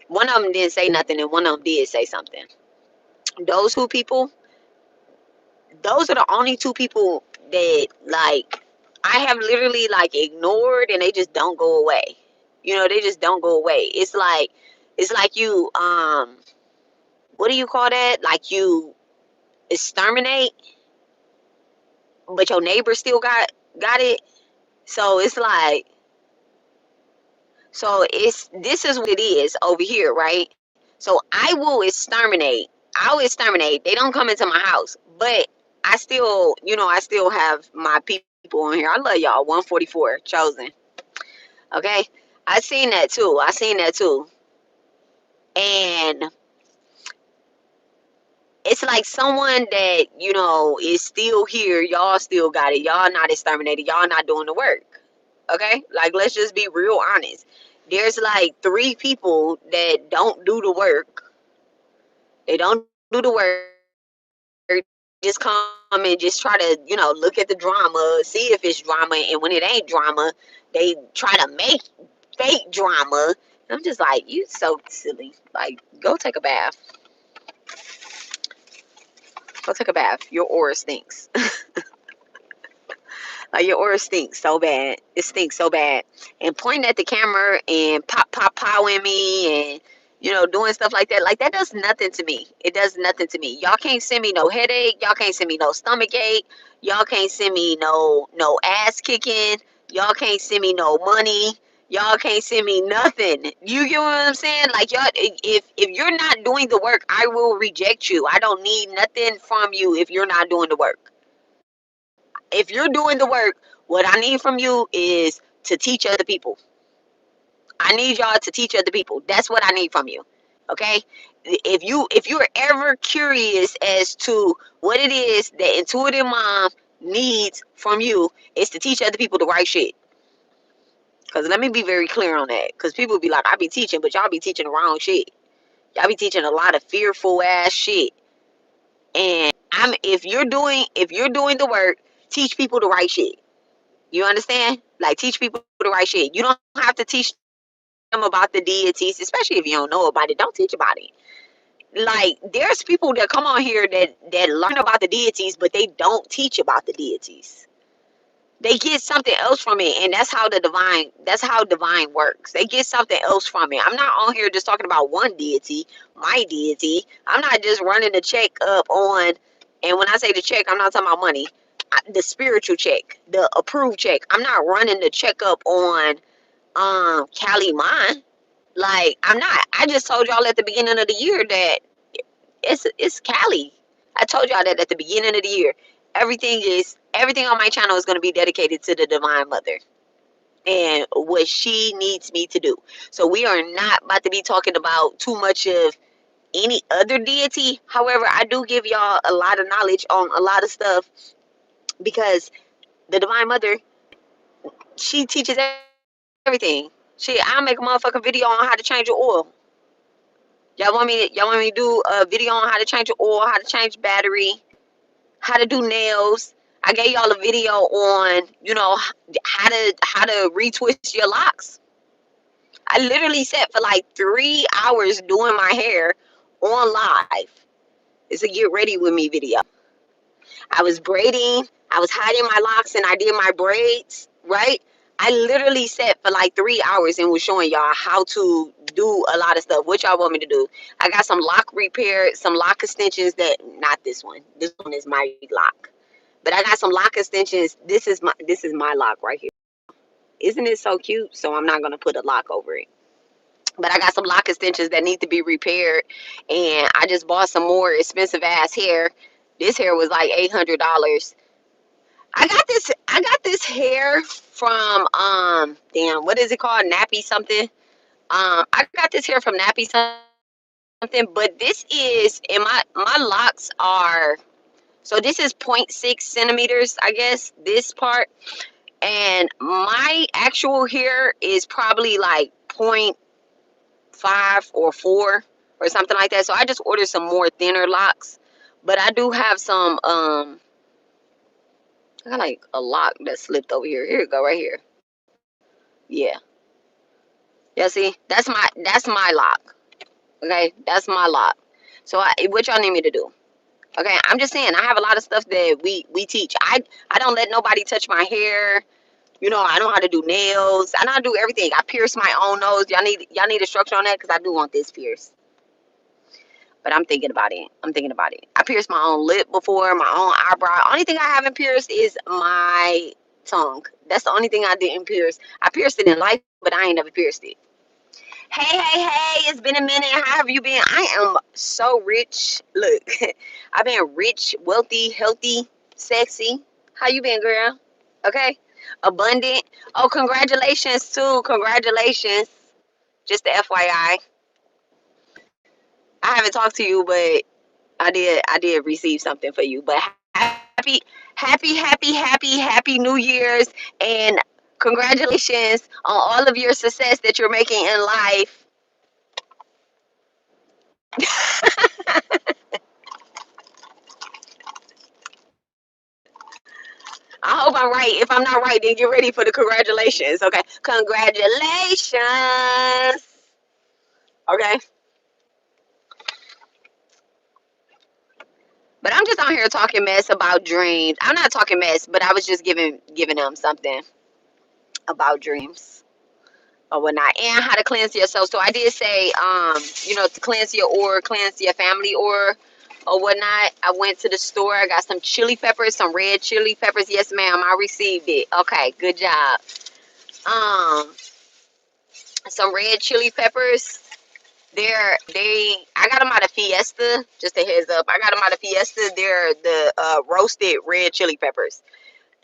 A: one of them didn't say nothing and one of them did say something. Those two people, those are the only two people that, like, I have literally, like, ignored, and they just don't go away. You know, they just don't go away. It's like you, what do you call that? Like, you exterminate, but your neighbor still got it. So it's like, so it's this is what it is over here, right? So I will exterminate. They don't come into my house, but I still, I still have my people on here. I love y'all. 144 chosen. Okay, I seen that too. And it's like someone that, is still here. Y'all still got it. Y'all not exterminated. Y'all not doing the work. Okay, like, let's just be real honest. There's like three people that don't do the work. They don't do the work. Just come and just try to, look at the drama, see if it's drama, and when it ain't drama, they try to make fake drama. And I'm just like, you so silly. Like, go take a bath. Go take a bath. Your aura stinks. Like, your aura stinks so bad. It stinks so bad. And pointing at the camera and powing me and, doing stuff like that. Like, that does nothing to me. It does nothing to me. Y'all can't send me no headache. Y'all can't send me no stomach ache. Y'all can't send me no ass kicking. Y'all can't send me no money. Y'all can't send me nothing. You get what I'm saying? Like, y'all, if you're not doing the work, I will reject you. I don't need nothing from you if you're not doing the work. If you're doing the work, what I need from you is to teach other people. I need y'all to teach other people. That's what I need from you. Okay? If you're ever curious as to what it is that Intuitive Mom needs from you, is to teach other people the right shit. Because let me be very clear on that. Because people be like, I be teaching, but y'all be teaching the wrong shit. Y'all be teaching a lot of fearful ass shit. And if you're doing the work, teach people the right shit. You understand? Like, teach people the right shit. You don't have to teach them about the deities, especially if you don't know about it. Don't teach about it. Like, there's people that come on here that learn about the deities, but they don't teach about the deities. They get something else from it, and that's how divine works. They get something else from it. I'm not on here just talking about one deity, my deity. I'm not just running the check up on, and when I say the check, I'm not talking about money. The spiritual check, the approved check. I'm not running the check up on Cali Mine. Like, I'm not. I just told y'all at the beginning of the year that it's Cali. I told y'all that at the beginning of the year. Everything on my channel is going to be dedicated to the Divine Mother and what she needs me to do. So we are not about to be talking about too much of any other deity. However, I do give y'all a lot of knowledge on a lot of stuff, because the Divine Mother, she teaches everything. I'll make a motherfucking video on how to change your oil. Y'all want me to do a video on how to change your oil, how to change battery, how to do nails. I gave y'all a video on, how to retwist your locks. I literally sat for like 3 hours doing my hair on live. It's a get ready with me video. I was braiding, I was hiding my locks, and I did my braids, right? I literally sat for like 3 hours and was showing y'all how to do a lot of stuff. What y'all want me to do? I got some lock repair, some lock extensions not this one. This one is my lock. But I got some lock extensions. This is my lock right here. Isn't it so cute? So I'm not gonna put a lock over it. But I got some lock extensions that need to be repaired, and I just bought some more expensive ass hair. This hair was like $800. I got this hair from damn, what is it called? Nappy something. I got this hair from Nappy something. something, but this is, and my locks are, so this is point 0.6 centimeters, I guess, this part. And my actual hair is probably like point 0.5 or 4 or something like that. So I just ordered some more thinner locks. But I do have some, I got like a lock that slipped over here. Here you go, right here. Yeah. Yeah, see, that's my lock. Okay, that's my lock. So what y'all need me to do? Okay, I'm just saying I have a lot of stuff that we teach. I don't let nobody touch my hair. You know, I know how to do nails. I know how to do everything. I pierce my own nose. Y'all need a structure on that because I do want this pierced. But I'm thinking about it. I'm thinking about it. I pierced my own lip before, my own eyebrow. Only thing I haven't pierced is my tongue. That's the only thing I didn't pierce. I pierced it in life, but I ain't never pierced it. Hey, hey, hey, it's been a minute. How have you been? I am so rich. Look, I've been rich, wealthy, healthy, sexy. How you been, girl? Okay. Abundant. Oh, congratulations, too. Congratulations. Just the FYI. I haven't talked to you, but I did receive something for you. But happy, happy New Year's, and congratulations on all of your success that you're making in life. I hope I'm right. If I'm not right, then get ready for the congratulations. Okay. Congratulations. Okay. But I'm just on here talking mess about dreams. I'm not talking mess, but I was just giving them something about dreams or whatnot, and how to cleanse yourself. So I did say, to cleanse your aura, cleanse your family aura or whatnot. I went to the store. I got some chili peppers, some red chili peppers. Yes, ma'am. I received it. Okay. Good job. Um, some red chili peppers. I got them out of Fiesta. Just a heads up, I got them out of Fiesta. They're the roasted red chili peppers,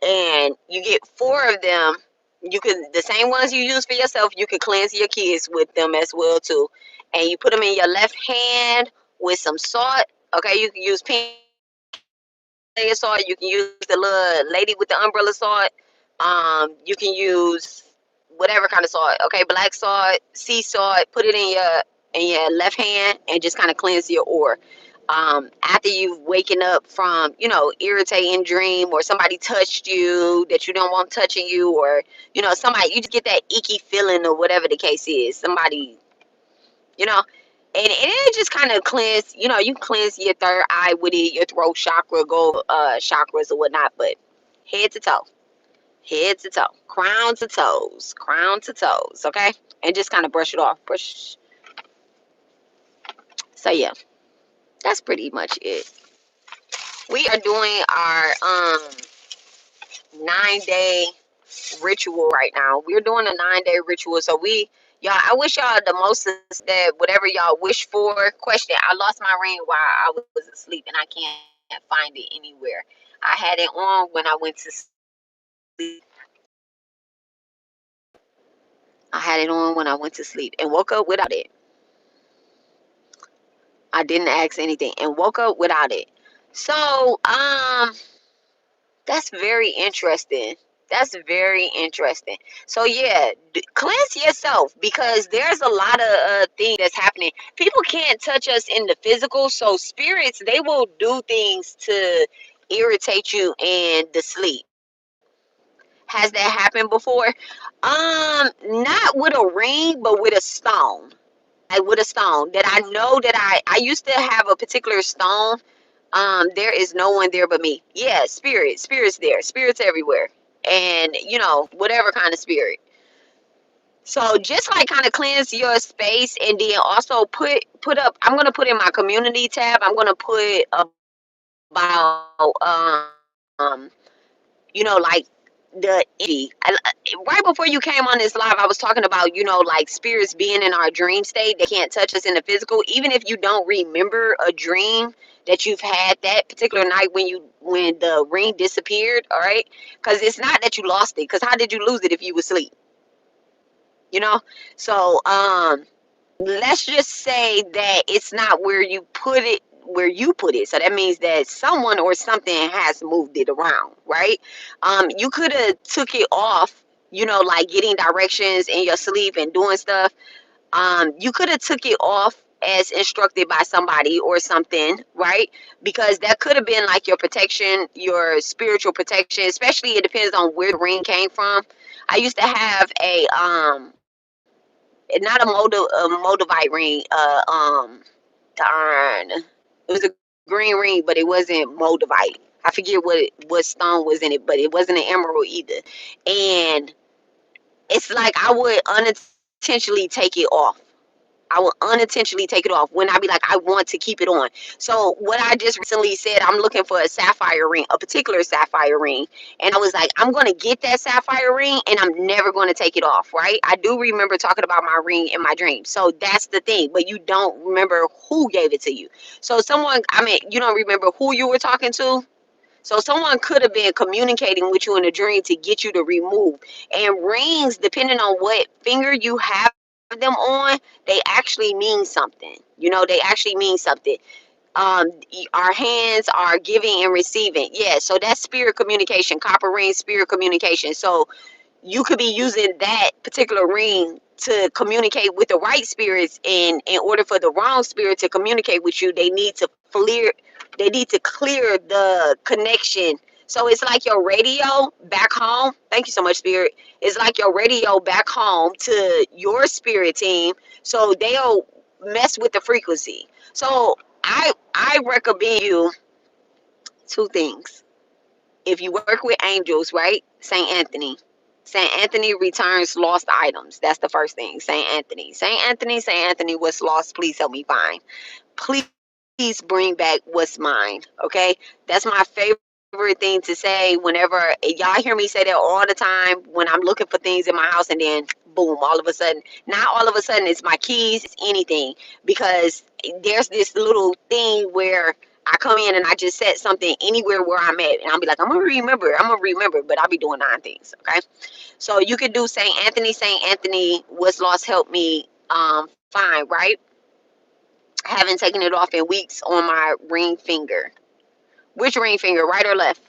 A: and you get 4 of them. You can, the same ones you use for yourself, you can cleanse your kids with them as well too. And you put them in your left hand with some salt. Okay, you can use pink salt. You can use the little lady with the umbrella salt. You can use whatever kind of salt. Okay, black salt, sea salt. Put it in your left hand and just kind of cleanse your aura. After you've waken up from, irritating dream, or somebody touched you that you don't want touching you, or somebody, you just get that icky feeling or whatever the case is. Somebody, you know, and it just kind of cleanse. You cleanse your third eye with it, your throat chakra, go chakras or whatnot, but head to toe, head to toe, crown to toes, okay, and just kind of brush it off, brush. So yeah, that's pretty much it. We are doing our 9-day ritual right now. We're doing a 9-day ritual. So y'all, I wish y'all the most that whatever y'all wish for. Question: I lost my ring while I was asleep, and I can't find it anywhere. I had it on when I went to sleep. I had it on when I went to sleep and woke up without it. I didn't ask anything and woke up without it. So, that's very interesting. That's very interesting. So yeah, cleanse yourself, because there's a lot of things that's happening. People can't touch us in the physical, so spirits, they will do things to irritate you in the sleep. Has that happened before? Not with a ring, but with a stone. Like with a stone that I know that I used to have a particular stone. There is no one there but me. Yeah, spirits there, spirits everywhere, and whatever kind of spirit. So just like kind of cleanse your space, and then also put up. I'm gonna put in my community tab. I'm gonna put about like the energy. Right before you came on this live, I was talking about, like spirits being in our dream state. They can't touch us in the physical, even if you don't remember a dream that you've had that particular night when the ring disappeared. All right, because it's not that you lost it. Because how did you lose it if you were asleep? You know. So let's just say that it's not where you put it, so that means that someone or something has moved it around, right? You could have took it off, like getting directions in your sleep and doing stuff. You could have took it off as instructed by somebody or something, right? Because that could have been like your protection, your spiritual protection. Especially, it depends on where the ring came from. I used to have not a moldavite ring, darn, it was a green ring, but it wasn't moldavite. I forget what stone was in it, but it wasn't an emerald either. And it's like I would unintentionally take it off. I will unintentionally take it off when I be like, I want to keep it on. So what I just recently said, I'm looking for a sapphire ring, a particular sapphire ring. And I was like, I'm going to get that sapphire ring and I'm never going to take it off, right? I do remember talking about my ring in my dream. So that's the thing, but you don't remember who gave it to you. So you don't remember who you were talking to. So someone could have been communicating with you in a dream to get you to remove. And rings, depending on what finger you have them on, they actually mean something. They actually mean something. Our hands are giving and receiving. Yeah, so that's spirit communication. Copper ring, spirit communication. So you could be using that particular ring to communicate with the right spirits, and in order for the wrong spirit to communicate with you, they need to clear the connection. So it's like your radio back home. Thank you so much, spirit. It's like your radio back home to your spirit team, so they'll mess with the frequency. So I recommend you two things. If you work with angels, right? Saint Anthony. Saint Anthony returns lost items. That's the first thing. Saint Anthony. Saint Anthony, Saint Anthony, what's lost, please help me find. Please bring back what's mine. Okay? That's my favorite thing to say whenever y'all hear me say that all the time when I'm looking for things in my house, and then boom, all of a sudden, not all of a sudden it's my keys, it's anything. Because there's this little thing where I come in and I just set something anywhere where I'm at, and I'll be like, I'm gonna remember, but I'll be doing 9 things. Okay, so you could do Saint Anthony, what's lost, help me find, right? Haven't taken it off in weeks on my ring finger. Which ring finger, right or left?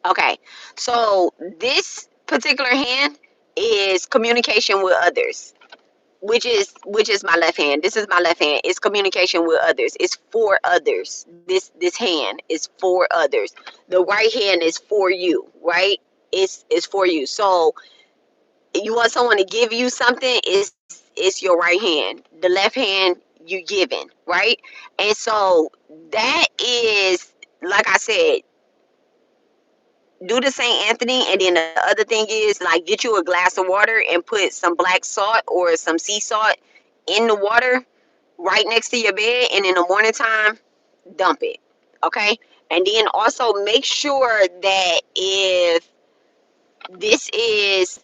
A: Okay, so this particular hand is communication with others, which is my left hand. This is my left hand. It's communication with others. It's for others. This hand is for others. The right hand is for you, right? It's for you. So you want someone to give you something, it's your right hand. The left hand, you giving, right? And so that is, like I said, do the St. Anthony, and then the other thing is, like, get you a glass of water and put some black salt or some sea salt in the water right next to your bed, and in the morning time, dump it. Okay? And then also make sure that if this is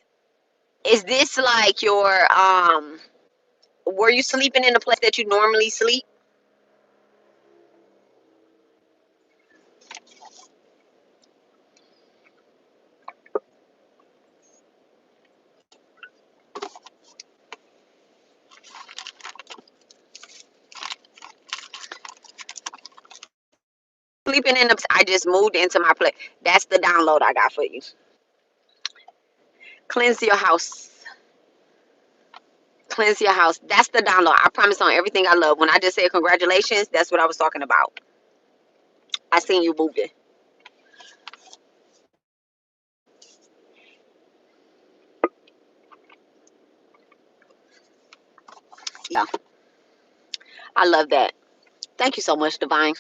A: this like your were you sleeping in the place that you normally sleep? Sleeping in the I just moved into my place. That's the download I got for you. Cleanse your house. Cleanse your house. That's the download. I promise on everything I love. When I just said congratulations, that's what I was talking about. I seen you moving. Yeah, I love that. Thank you so much, Divine.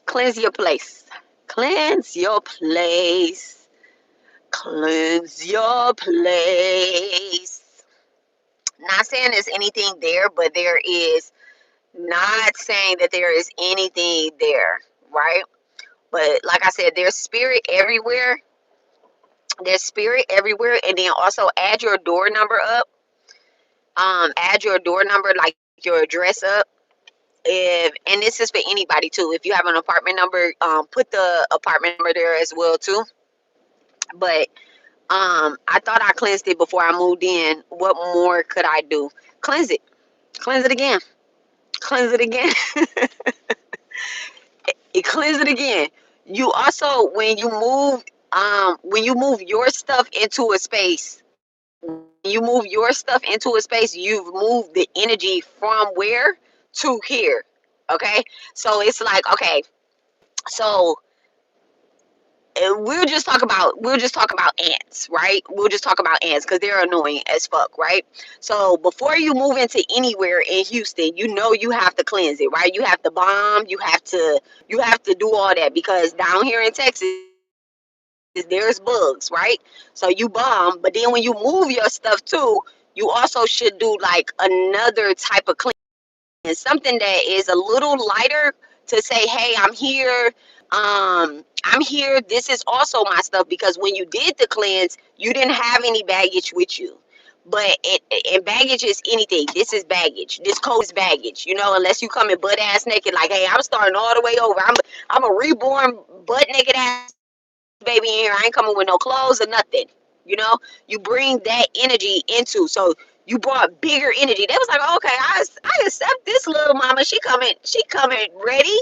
A: Cleanse your place. Cleanse your place. Cleanse your place. Not saying there's anything there, but there is, not saying that there is anything there, right? But like I said, there's spirit everywhere. There's spirit everywhere. And then also add your door number up. Add your door number, like your address up. if, and this is for anybody too, if you have an apartment number, put the apartment number there as well too. But I thought I cleansed it before I moved in. What more could I do? Cleanse it. Cleanse it again. Cleanse it again. Cleanse it again. You also, when you move your stuff into a space, you move your stuff into a space, you've moved the energy from where to here. Okay? So it's like, okay, so we'll just talk about ants, right? We'll just talk about ants because they're annoying as fuck, right? So before you move into anywhere in Houston, you know you have to cleanse it, right? You have to bomb, you have to do all that because down here in Texas there's bugs, right? So you bomb, but then when you move your stuff too, you also should do like another type of clean, something that is a little lighter to say, hey, I'm here. I'm here. This is also my stuff because when you did the cleanse, you didn't have any baggage with you. But and baggage is anything. This is baggage. This coat is baggage. You know, unless you come in butt ass naked, like, hey, I'm starting all the way over. I'm a reborn butt naked ass baby in here. I ain't coming with no clothes or nothing. You know, you bring that energy into. So you brought bigger energy. They was like, okay, I accept this little mama. She coming ready.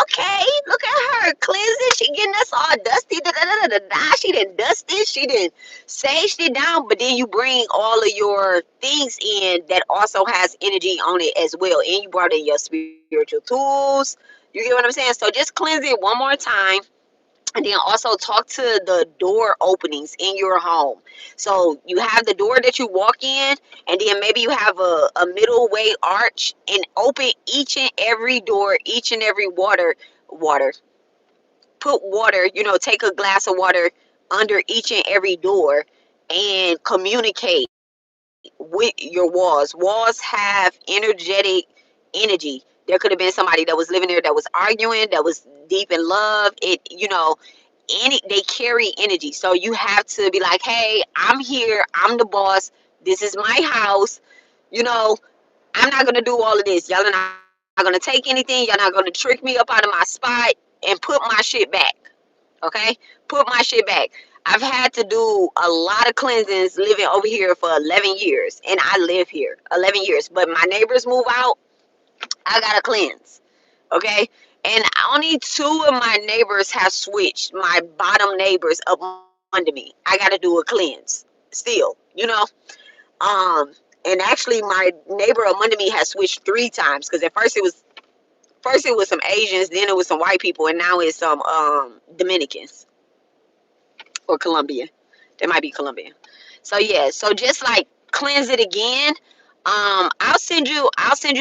A: Okay, look at her cleansing. She getting us all dusty. Da, da, da, da, da. She didn't dust it. She didn't sage it down. But then you bring all of your things in that also has energy on it as well. And you brought in your spiritual tools. You get what I'm saying? So just cleanse it one more time, and then also talk to the door openings in your home. So you have the door that you walk in, and then maybe you have a middle way arch, and open each and every door, each and every water. Put water, you know, take a glass of water under each and every door and communicate with your walls. Walls have energetic energy. There could have been somebody that was living there that was arguing, that was deep in love. It, you know, they carry energy. So you have to be like, hey, I'm here, I'm the boss, this is my house, you know, I'm not gonna do all of this. Y'all are not gonna take anything, y'all not gonna trick me up out of my spot and put my shit back. Okay, put my shit back. I've had to do a lot of cleansings living over here for 11 years, and I live here 11 years, but my neighbors move out, I gotta cleanse. Okay, and only two of my neighbors have switched, my bottom neighbors up under me. I gotta do a cleanse still, you know. um and actually my neighbor up under me has switched 3 times, because at first it was some Asians, then it was some white people, and now it's some Dominicans or Colombian. They might be Colombian. So yeah, so just like cleanse it again. I'll send you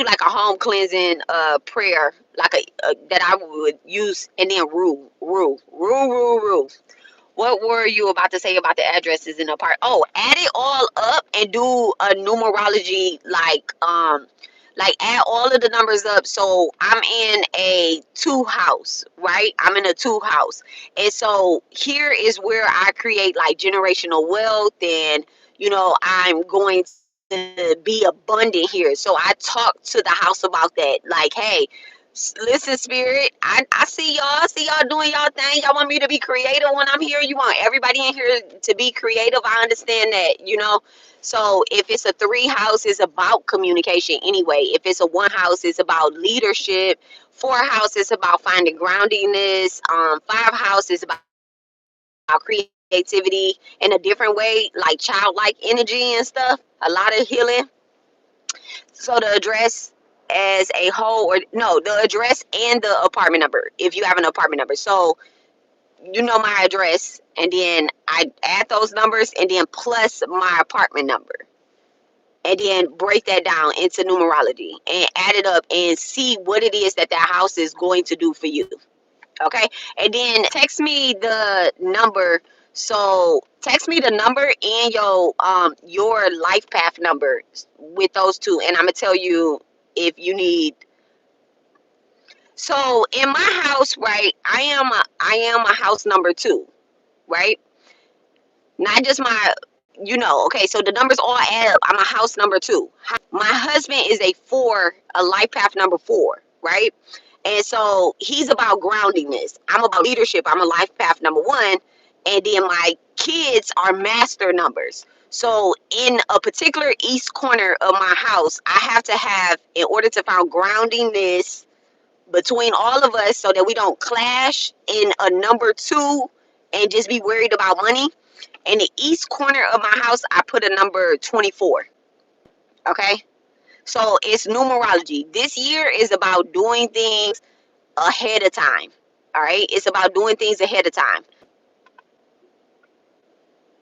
A: like a home cleansing prayer, like a that I would use, and then rule. What were you about to say about the addresses in the park? Oh, add it all up and do a numerology, like add all of the numbers up. So I'm in a 2 house, right? I'm in a 2 house. And so here is where I create like generational wealth, and you know, I'm going to be abundant here. So I talk to the house about that. Like, hey, listen, spirit, I see y'all doing y'all thing. Y'all want me to be creative when I'm here. You want everybody in here to be creative. I understand that, you know. So if it's a 3 house, it's about communication anyway. If it's a 1 house, it's about leadership. 4 house is about finding groundiness. 5 house is about creativity in a different way, like childlike energy and stuff. A lot of healing. So the address as a whole, or no, the address and the apartment number, if you have an apartment number. So you know my address, and then I add those numbers, and then plus my apartment number, and then break that down into numerology and add it up and see what it is that that house is going to do for you. Okay, and then text me the number. So text me the number and your life path number with those two, and I'm gonna tell you if you need. So in my house, right, I am a house number 2, right? Not just my, you know. Okay, so the numbers all add up. I'm a house number 2. My husband is a 4, a life path number 4, right? And so he's about groundingness. I'm about leadership. I'm a life path number 1. And then my kids are master numbers. So in a particular east corner of my house, I have to have, in order to find groundingness between all of us so that we don't clash in a number 2 and just be worried about money. In the east corner of my house, I put a number 24. Okay? So it's numerology. This year is about doing things ahead of time. All right? It's about doing things ahead of time.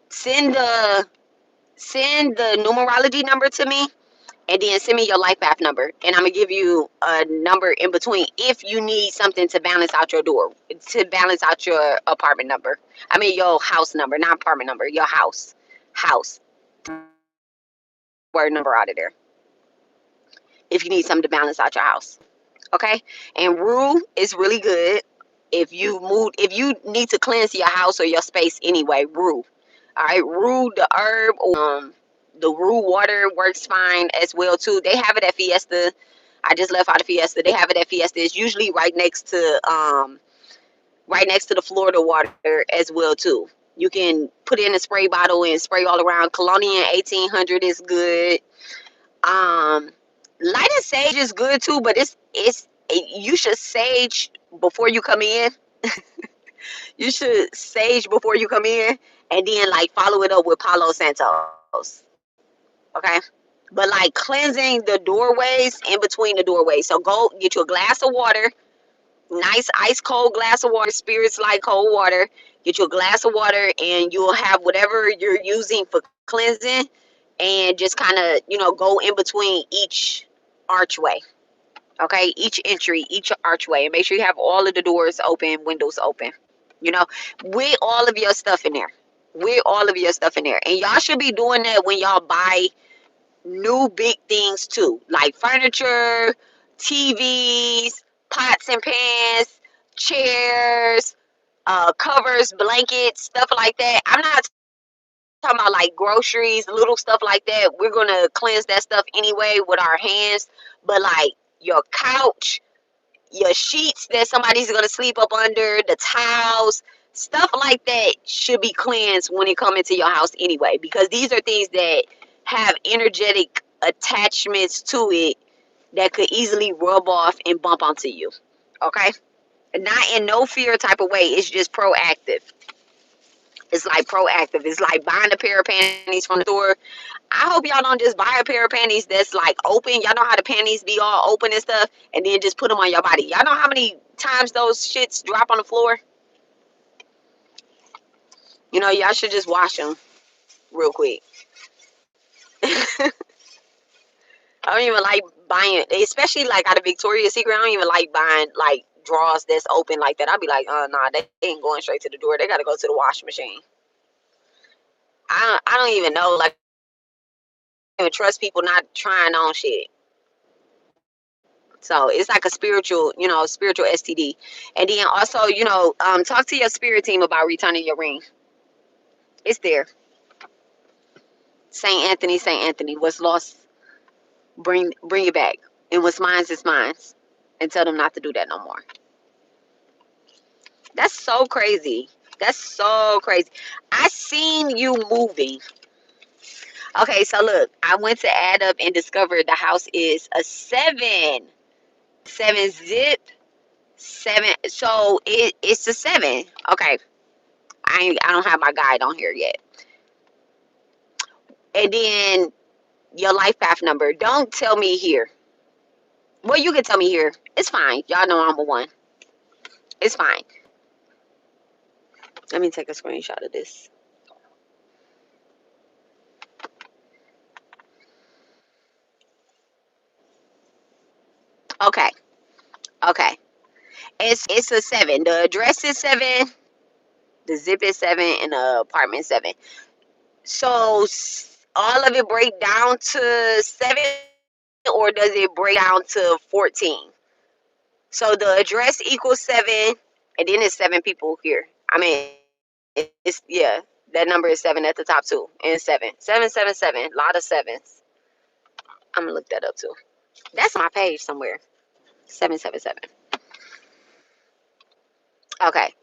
A: Send the numerology number to me, and then send me your life path number, and I'm gonna give you a number in between if you need something to balance out your door, to balance out your apartment number. I mean your house number, not apartment number, your house word number out of there if you need something to balance out your house. Okay? And rue is really good if you need to cleanse your house or your space anyway. Rue. All right, rue the herb, the rue water works fine as well too. They have it at Fiesta. I just left out of Fiesta. They have it at Fiesta. It's usually right next to the Florida water as well too. You can put it in a spray bottle and spray all around. Colonial 1800 is good. Um, Lighted sage is good too, but you should sage before you come in. You should sage before you come in, and then like follow it up with Palo Santos. Okay, but like cleansing the doorways in between the doorways. So go get you a glass of water, nice ice cold glass of water. Spirits like cold water. Get you a glass of water, and you'll have whatever you're using for cleansing, and just kind of go in between each archway. Okay, each entry, each archway, and make sure you have all of the doors open, windows open. You know, with all of your stuff in there. With all of your stuff in there. And y'all should be doing that when y'all buy new big things too. Like furniture, TVs, pots and pans, chairs, covers, blankets, stuff like that. I'm not talking about like groceries, little stuff like that. We're gonna cleanse that stuff anyway with our hands. But like your couch, your sheets that somebody's gonna sleep up under, the towels, stuff like that should be cleansed when it come into your house anyway, because these are things that have energetic attachments to it that could easily rub off and bump onto you. Okay? Not in no fear type of way. It's just proactive. It's like proactive. It's like buying a pair of panties from the store. I hope y'all don't just buy a pair of panties that's like open. Y'all know how the panties be all open and stuff, and then just put them on your body. Y'all know how many times those shits drop on the floor? Y'all should just wash them real quick. I don't even like buying, especially like out of Victoria's Secret. I don't even like buying like drawers that's open like that. I'll be like, oh, nah, they ain't going straight to the door. They got to go to the washing machine. I don't even know. Like, I don't even trust people not trying on shit. So it's like a spiritual STD. And then also, talk to your spirit team about returning your ring. It's there. Saint Anthony, what's lost, bring it back. And what's mine's is mine's. And tell them not to do that no more. That's so crazy. That's so crazy. I seen you moving. Okay, so look, I went to add up and discovered the house is a 7 zip. 7, so it's a 7. Okay, I don't have my guide on here yet. And then your life path number. Don't tell me here. Well, you can tell me here. It's fine. Y'all know I'm a 1. It's fine. Let me take a screenshot of this. Okay. It's a 7. The address is 7. The zip is 7, and the apartment 7. So all of it break down to 7, or does it break down to 14? So the address equals 7, and then it's 7 people here. I mean, it's yeah. That number is 7 at the top too, and 7, 7, 7, 7. A lot of 7s. I'm gonna look that up too. That's my page somewhere. 777. Okay.